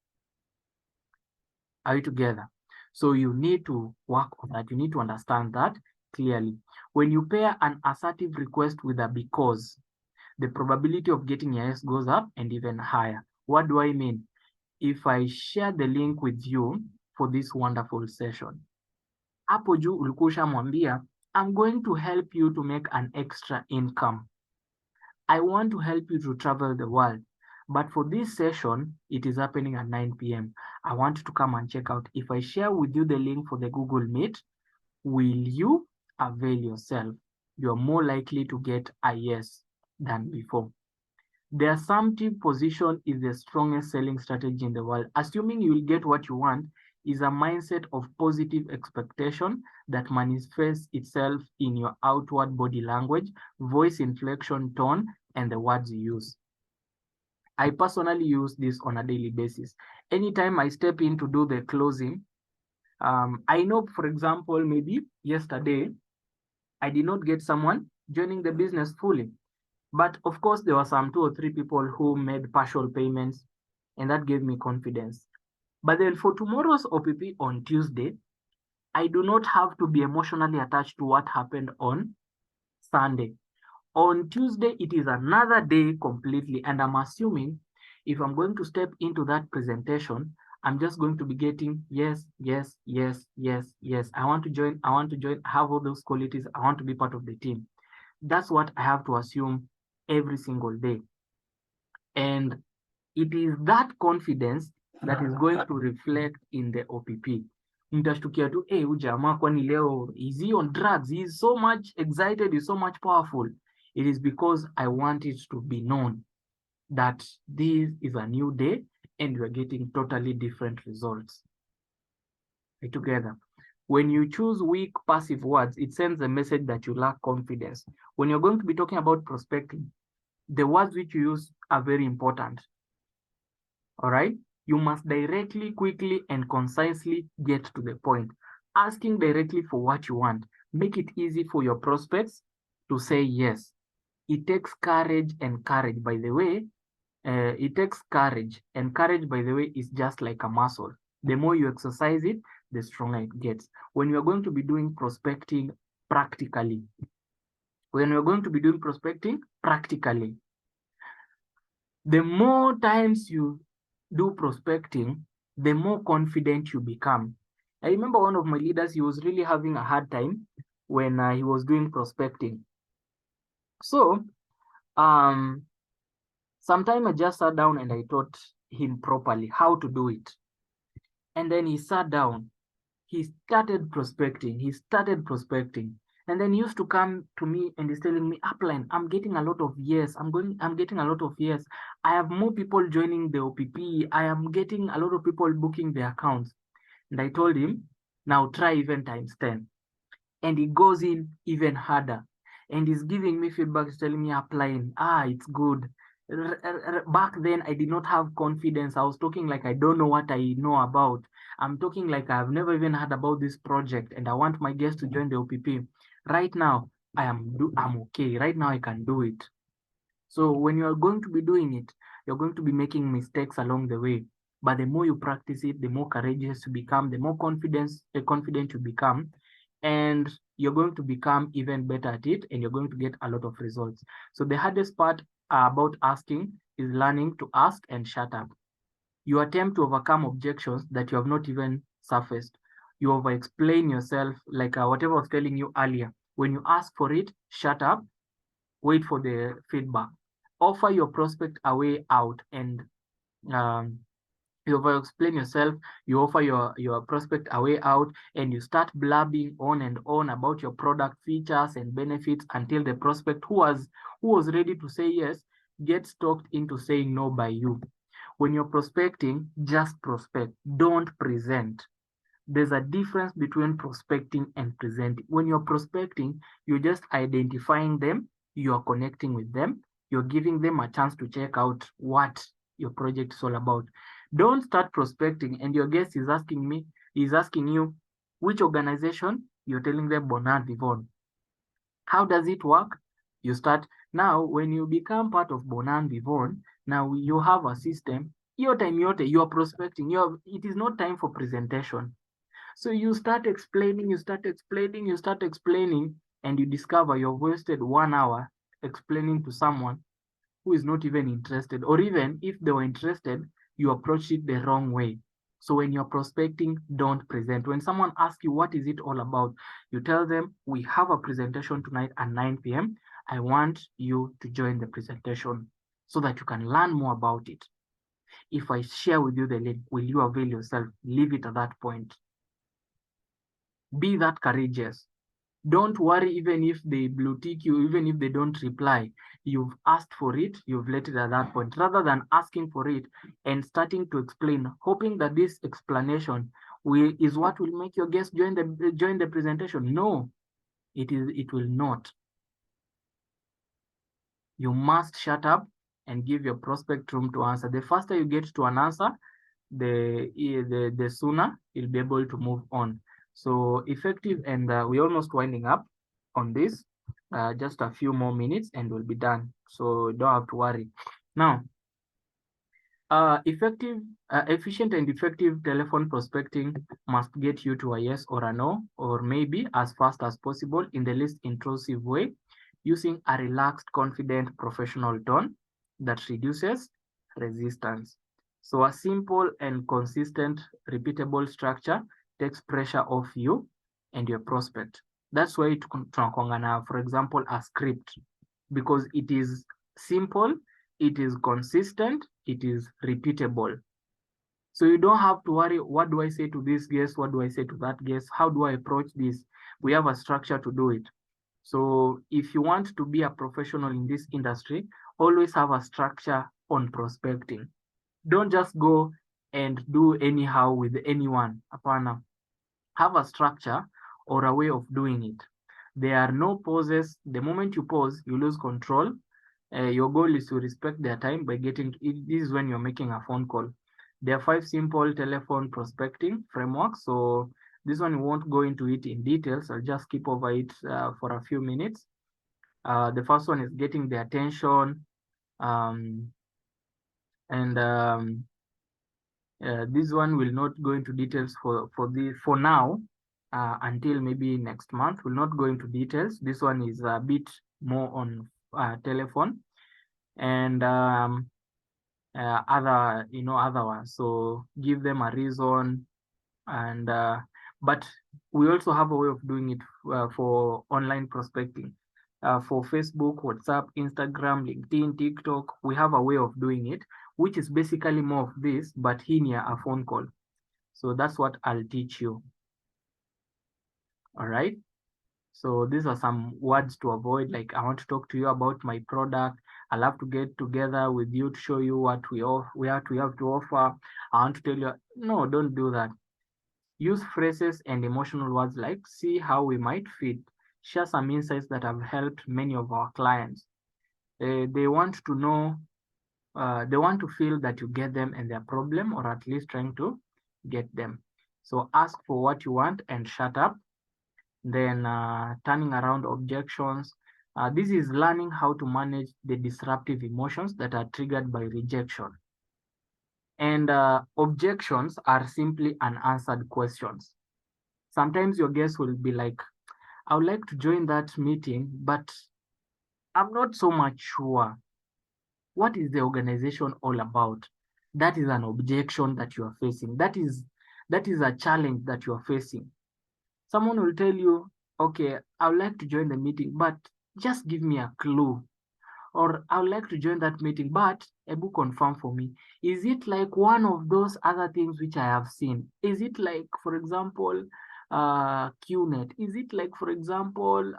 Are we together? So you need to work on that. You need to understand that clearly. When you pair an assertive request with a because, the probability of getting a yes goes up and even higher. What do I mean? If I share the link with you for this wonderful session, hapo juu ulikuwa ushamwambia, I'm going to help you to make an extra income. I want to help you to travel the world. But for this session, it is happening at 9 p.m. I want you to come and check out. If I share with you the link for the Google Meet, will you avail yourself? You're more likely to get a yes than before. The assumptive position is the strongest selling strategy in the world. Assuming you will get what you want is a mindset of positive expectation that manifests itself in your outward body language, voice inflection, tone, and the words you use. I personally use this on a daily basis. Anytime I step in to do the closing, I know, for example, maybe yesterday, I did not get someone joining the business fully. But of course, there were some 2 or 3 people who made partial payments, and that gave me confidence. But then for tomorrow's OPP on Tuesday, I do not have to be emotionally attached to what happened on Sunday. On Tuesday, it is another day completely, and I'm assuming if I'm going to step into that presentation, I'm just going to be getting yes, yes, yes, yes, yes. I want to join, I have all those qualities, I want to be part of the team. That's what I have to assume every single day. And it is that confidence that is going to reflect in the OPP. Mtashtukia tu, hey, ujamaa kwani leo, is he on drugs? He is so much excited, he's so much powerful. It is because I want it to be known that this is a new day and we're getting totally different results. Right, together. When you choose weak passive words, it sends a message that you lack confidence. When you're going to be talking about prospecting, the words which you use are very important. All right? You must directly, quickly, and concisely get to the point. Asking directly for what you want. Make it easy for your prospects to say yes. It takes courage, and courage, by the way, it takes courage, and courage, by the way, is just like a muscle. The more you exercise it, the stronger it gets. When you're going to be doing prospecting practically, The more times you do prospecting, the more confident you become. I remember one of my leaders, he was really having a hard time when he was doing prospecting. So, sometime I just sat down and I taught him properly how to do it. And then he sat down, he started prospecting, And then he used to come to me and he's telling me, Upline, I'm getting a lot of yes. I'm getting a lot of yes. I have more people joining the OPP. I am getting a lot of people booking their accounts. And I told him, now try even times 10. And he goes in even harder. And he's giving me feedback, he's telling me, Upline, it's good. Back then, I did not have confidence. I was talking like I don't know what I know about. I'm talking like I've never even heard about this project, and I want my guests to join the OPP. Right now, I'm okay. Right now, I can do it. So when you are going to be doing it, you're going to be making mistakes along the way. But the more you practice it, the more courageous you become, the more confident you become, and you're going to become even better at it, and you're going to get a lot of results. So the hardest part about asking is learning to ask and shut up. You attempt to overcome objections that you have not even surfaced. You over-explain yourself, like whatever I was telling you earlier. When you ask for it, shut up, wait for the feedback. Offer your prospect a way out, and um, you over-explain yourself, you offer your prospect a way out, and you start blabbing on and on about your product features and benefits until the prospect who was ready to say yes gets talked into saying no by you. When you're prospecting, just prospect, don't present. There's a difference between prospecting and presenting. When you're prospecting, you're just identifying them, you're connecting with them, you're giving them a chance to check out what your project is all about. Don't start prospecting and your guest is asking you which organization. You're telling them Bonan Vivon. How does it work? You start now when you become part of Bonan Vivon, now you have a system. Your time, you are prospecting. It is not time for presentation. So you start explaining, and you discover you've wasted 1 hour explaining to someone who is not even interested, or even if they were interested, you approach it the wrong way. So when you're prospecting, don't present. When someone asks you, what is it all about? You tell them, we have a presentation tonight at 9 p.m. I want you to join the presentation so that you can learn more about it. If I share with you the link, will you avail yourself? Leave it at that point. Be that courageous. Don't worry even if they blue tick you, even if they don't reply. You've asked for it, you've let it at that point. Rather than asking for it and starting to explain, hoping that this explanation is what will make your guest join the presentation. No, it will not. You must shut up and give your prospect room to answer. The faster you get to an answer, the sooner you'll be able to move on. So effective, and we're almost winding up on this. Just a few more minutes and we'll be done. So don't have to worry. Now, efficient and effective telephone prospecting must get you to a yes or a no, or maybe as fast as possible in the least intrusive way, using a relaxed, confident, professional tone that reduces resistance. So a simple and consistent, repeatable structure takes pressure off you and your prospect. That's why tunakuanga, for example, a script, because it is simple, it is consistent, it is repeatable. So you don't have to worry, what do I say to this guest? What do I say to that guest? How do I approach this? We have a structure to do it. So if you want to be a professional in this industry, always have a structure on prospecting. Don't just go and do anyhow with anyone. Apana. Have a structure or a way of doing it. There are no pauses. The moment you pause, you lose control. Your goal is to respect their time by getting, this is when you're making a phone call. There are 5 simple telephone prospecting frameworks. So this one, we won't go into it in details. I'll just skip over it for a few minutes. The first one is getting the attention. This one will not go into details for now until maybe next month. We'll not go into details. This one is a bit more on telephone. And other ones. So give them a reason, and but we also have a way of doing it for online prospecting. For Facebook, WhatsApp, Instagram, LinkedIn, TikTok, we have a way of doing it, which is basically more of this, but in here a phone call. So that's what I'll teach you. All right. So these are some words to avoid. Like, I want to talk to you about my product. I'll have to get together with you to show you what we have to offer. I want to tell you, no, don't do that. Use phrases and emotional words like see how we might fit. Share some insights that have helped many of our clients. They want to know, they want to feel that you get them and their problem, or at least trying to get them. So ask for what you want and shut up. Then turning around objections. This is learning how to manage the disruptive emotions that are triggered by rejection. And objections are simply unanswered questions. Sometimes your guest will be like, I would like to join that meeting, but I'm not so much sure. What is the organization all about? That is an objection that you are facing. That is a challenge that you are facing. Someone will tell you, okay, I would like to join the meeting, but just give me a clue. Or I would like to join that meeting, but Ebu confirm for me. Is it like one of those other things which I have seen? Is it like, for example, QNet? Is it like, for example,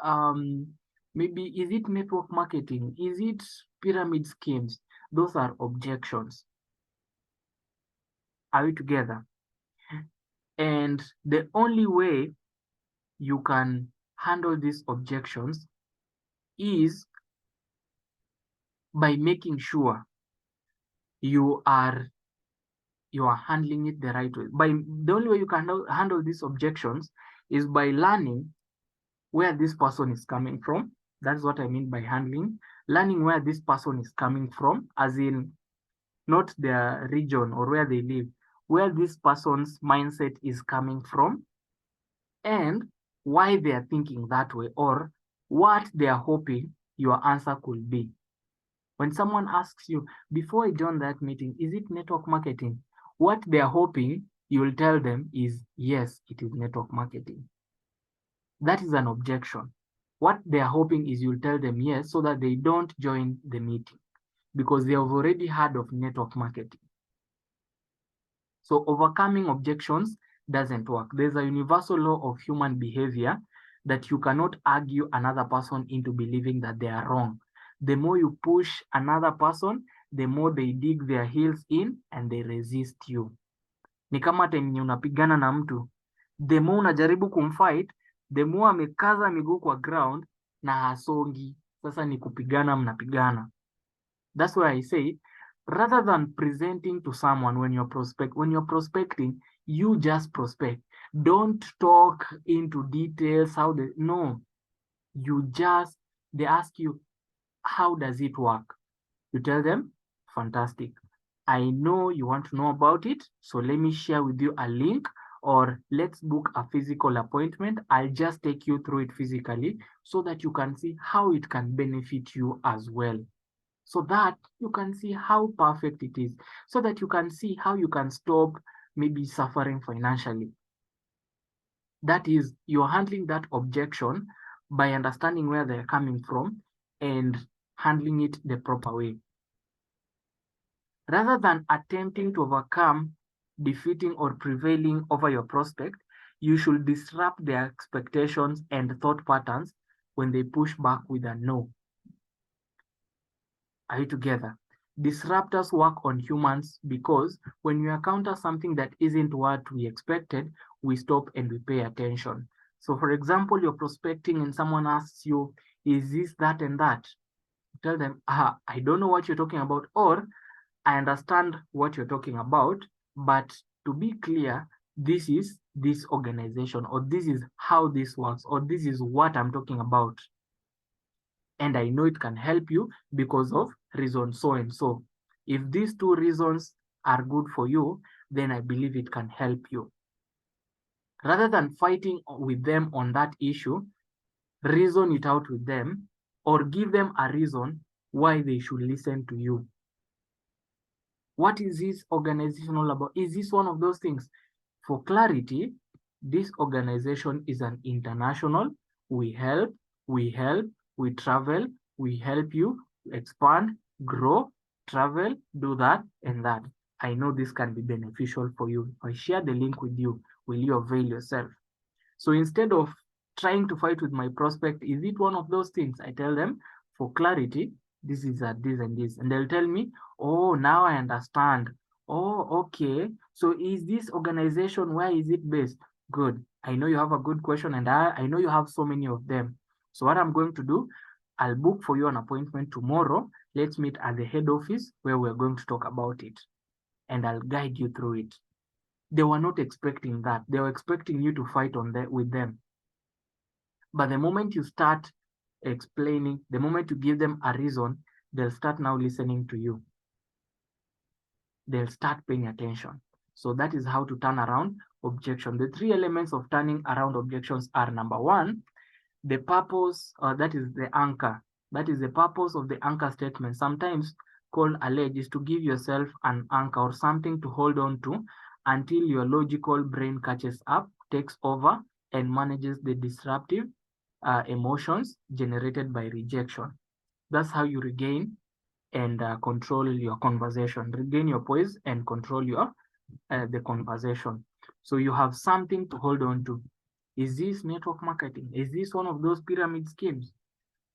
maybe is it network marketing? Is it pyramid schemes? Those are objections. Are we together? And the only way you can handle these objections is by making sure you are handling it the right way. The only way you can handle these objections is by learning where this person is coming from. That's what I mean by handling. Learning where this person is coming from, as in not their region or where they live, where this person's mindset is coming from, and why they are thinking that way, or what they are hoping your answer could be. When someone asks you, before I join that meeting, is it network marketing? What they are hoping you will tell them is, yes, it is network marketing. That is an objection. What they are hoping is you'll tell them yes, so that they don't join the meeting, because they have already heard of network marketing. So overcoming objections doesn't work. There's a universal law of human behavior that you cannot argue another person into believing that they are wrong. The more you push another person, the more they dig their heels in and they resist you. Ni kama time unapigana na mtu, the more unajaribu kumfight, the more amekaza miguu kwa ground na hasongi. Sasa ni kupigana, mnapigana. That's why I say, rather than presenting to someone when you're prospecting, you just prospect. Don't talk into details no. They ask you, how does it work? You tell them, fantastic. I know you want to know about it, so let me share with you a link, or let's book a physical appointment. I'll just take you through it physically so that you can see how it can benefit you as well. So that you can see how perfect it is, so that you can see how you can stop maybe suffering financially. That is, you're handling that objection by understanding where they're coming from and handling it the proper way. Rather than attempting to overcome, defeating, or prevailing over your prospect, you should disrupt their expectations and thought patterns when they push back with a no. Are you together? Disruptors work on humans because when you encounter something that isn't what we expected, we stop and we pay attention. So for example, you're prospecting and someone asks you, is this, that, and that? Tell them, I don't know what you're talking about, or I understand what you're talking about, but to be clear, this is this organization, or this is how this works, or this is what I'm talking about. And I know it can help you because of reason so and so. If these two reasons are good for you, then I believe it can help you. Rather than fighting with them on that issue, reason it out with them, or give them a reason why they should listen to you. What is this organization all about? Is this one of those things? For clarity, this organization is an international. We help, we travel, we help you expand, grow, travel, do that and that. I know this can be beneficial for you. If I share the link with you, will you avail yourself? So instead of trying to fight with my prospect, is it one of those things? I tell them, for clarity, this is this and this. And they'll tell me, oh, now I understand. Oh, okay. So is this organization, where is it based? Good. I know you have a good question, and I know you have so many of them. So what I'm going to do, I'll book for you an appointment tomorrow. Let's meet at the head office where we're going to talk about it. And I'll guide you through it. They were not expecting that. They were expecting you to fight with them. But the moment you start explaining, the moment you give them a reason, they'll start now listening to you. They'll start paying attention. So that is how to turn around objection. The three elements of turning around objections are: number one, the purpose, that is the anchor. That is the purpose of the anchor statement, sometimes called allege, is to give yourself an anchor or something to hold on to until your logical brain catches up, takes over, and manages the disruptive emotions generated by rejection. That's how you regain and control your conversation, regain your poise and control your the conversation. So you have something to hold on to. Is this network marketing? Is this one of those pyramid schemes?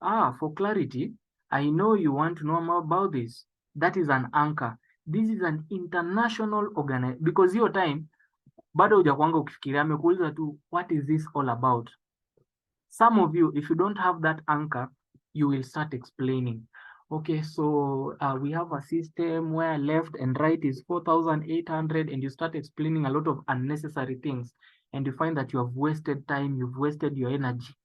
For clarity, I know you want to know more about this. That is an anchor. This is an international organization, because your time bado hujakuanga ukifikiria, amekuuliza tu, what is this all about? Some of you, if you don't have that anchor, you will start explaining. Okay, so we have a system where left and right is 4,800, and you start explaining a lot of unnecessary things, and you find that you have wasted time, you've wasted your energy.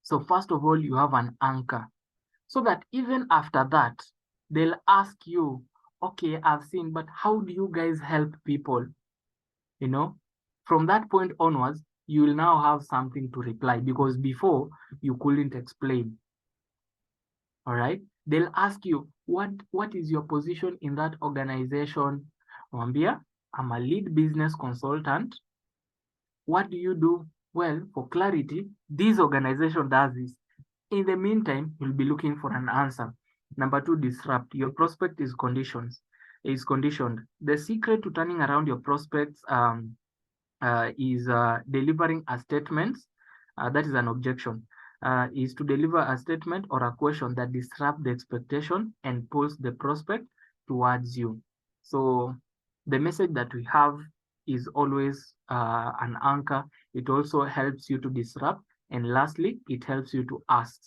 So first of all, you have an anchor, so that even after that, they'll ask you, okay, I've seen, but how do you guys help people? You know, from that point onwards, you will now have something to reply, because before you couldn't explain. All right, they'll ask you, what is your position in that organization? Wambia, I'm a lead business consultant. What do you do? Well, for clarity, this organization does this. In the meantime, you'll be looking for an answer. Number two, disrupt. Your prospect is conditioned. The secret to turning around your prospects is delivering a statement, that is an objection, is to deliver a statement or a question that disrupts the expectation and pulls the prospect towards you. So the message that we have is always an anchor. It also helps you to disrupt. And lastly, it helps you to ask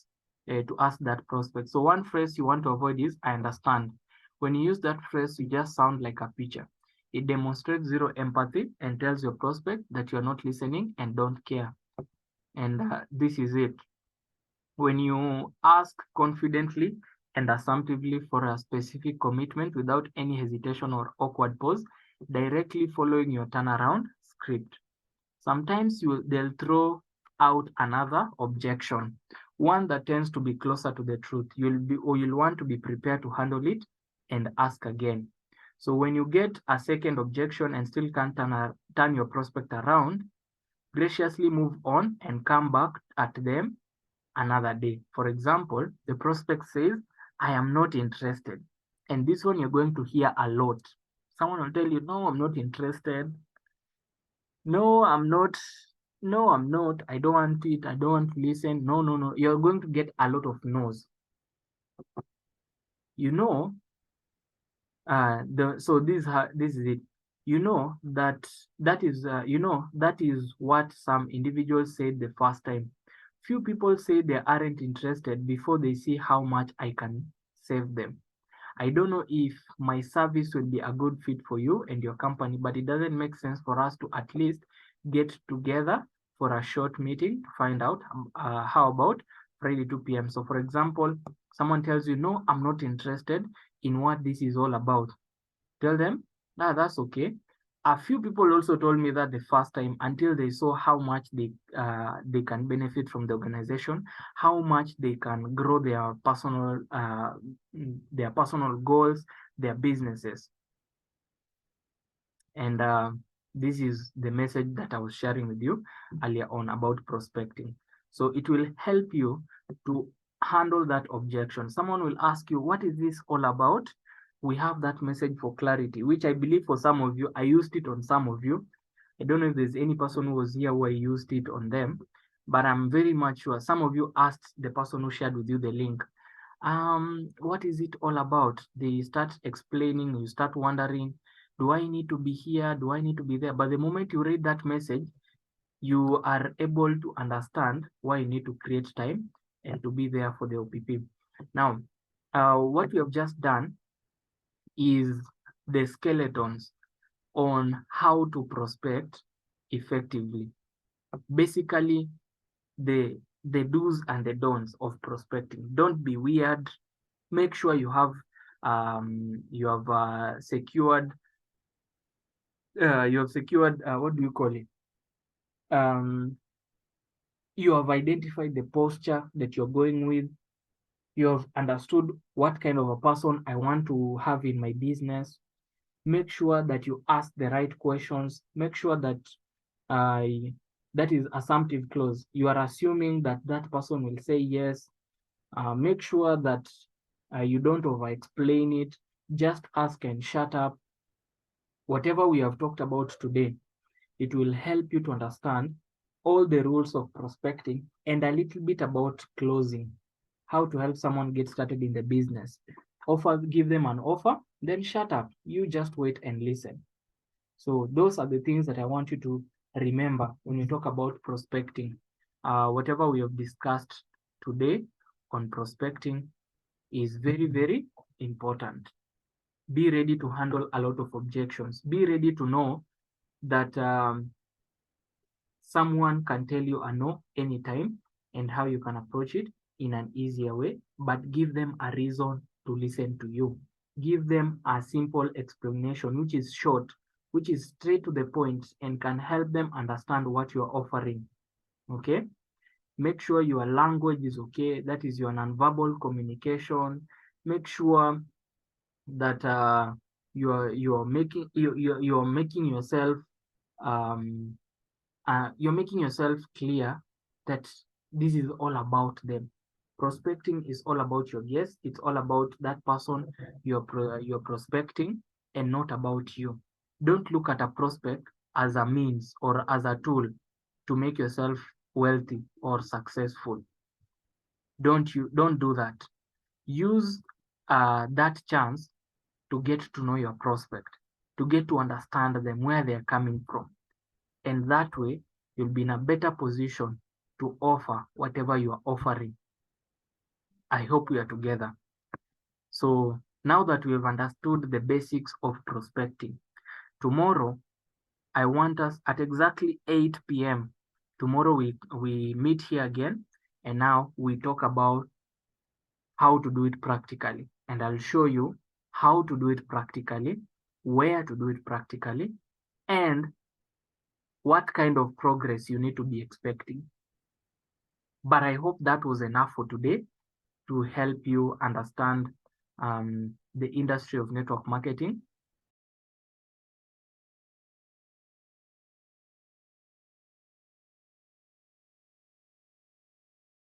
that prospect. So one phrase you want to avoid is, I understand. When you use that phrase, you just sound like a pitcher. It demonstrates zero empathy and tells your prospect that you're not listening and don't care. And this is it. When you ask confidently and assumptively for a specific commitment without any hesitation or awkward pause, directly following your turnaround script. Sometimes they'll throw out another objection, one that tends to be closer to the truth. You'll want to be prepared to handle it and ask again. So when you get a second objection and still can't turn your prospect around, graciously move on and come back at them another day. For example, the prospect says, I am not interested. And this one you're going to hear a lot. Someone will tell you, no, I'm not interested. No, I'm not. No, I'm not. I don't want it. I don't want to listen. No, no, no. You're going to get a lot of no's. You know, so this is it. You know that is what some individuals said the first time. Few people say they aren't interested before they see how much I can save them. I don't know if my service will be a good fit for you and your company, but it doesn't make sense for us to at least get together for a short meeting to find out how about Friday 2 p.m. So for example, someone tells you, no, I'm not interested in what this is all about. Tell them, that's okay. A few people also told me that the first time, until they saw how much they can benefit from the organization, how much they can grow their personal goals, their businesses. And this is the message that I was sharing with you earlier on about prospecting. So it will help you to handle that objection. Someone will ask you, what is this all about? We have that message for clarity, which I believe for some of you, I used it on some of you. I don't know if there's any person who was here who I used it on them, but I'm very much sure some of you asked the person who shared with you the link, what is it all about? They start explaining, you start wondering, do I need to be here? Do I need to be there? But the moment you read that message, you are able to understand why you need to create time and to be there for the OPP. Now, what we have just done is the skeletons on how to prospect effectively. Basically, the do's and the don'ts of prospecting. Don't be weird. Make sure you have secured what do you call it? You have identified the posture that you're going with. You have understood what kind of a person I want to have in my business. Make sure that you ask the right questions. Make sure that that is assumptive clause. You are assuming that that person will say yes. Make sure that you don't over-explain it. Just ask and shut up. Whatever we have talked about today, it will help you to understand all the rules of prospecting and a little bit about closing, how to help someone get started in the business. Give them an offer, then shut up. You just wait and listen. So those are the things that I want you to remember when you talk about prospecting. Whatever we have discussed today on prospecting is very, very important. Be ready to handle a lot of objections. Be ready to know that someone can tell you a no anytime and how you can approach it in an easier way, but give them a reason to listen to you. Give them a simple explanation, which is short, which is straight to the point and can help them understand what you're offering. Okay? Make sure your language is okay. That is your nonverbal communication. Make sure that you're making yourself you're making yourself clear that this is all about them. Prospecting is all about your guest. It's all about that person you're prospecting and not about you. Don't look at a prospect as a means or as a tool to make yourself wealthy or successful. Don't do that. Use that chance to get to know your prospect, to get to understand them, where they're coming from. And that way, you'll be in a better position to offer whatever you are offering. I hope we are together. So now that we have understood the basics of prospecting, tomorrow, I want us at exactly 8 p.m. Tomorrow we meet here again, and now we talk about how to do it practically. And I'll show you how to do it practically, where to do it practically, and what kind of progress you need to be expecting. But I hope that was enough for today to help you understand the industry of network marketing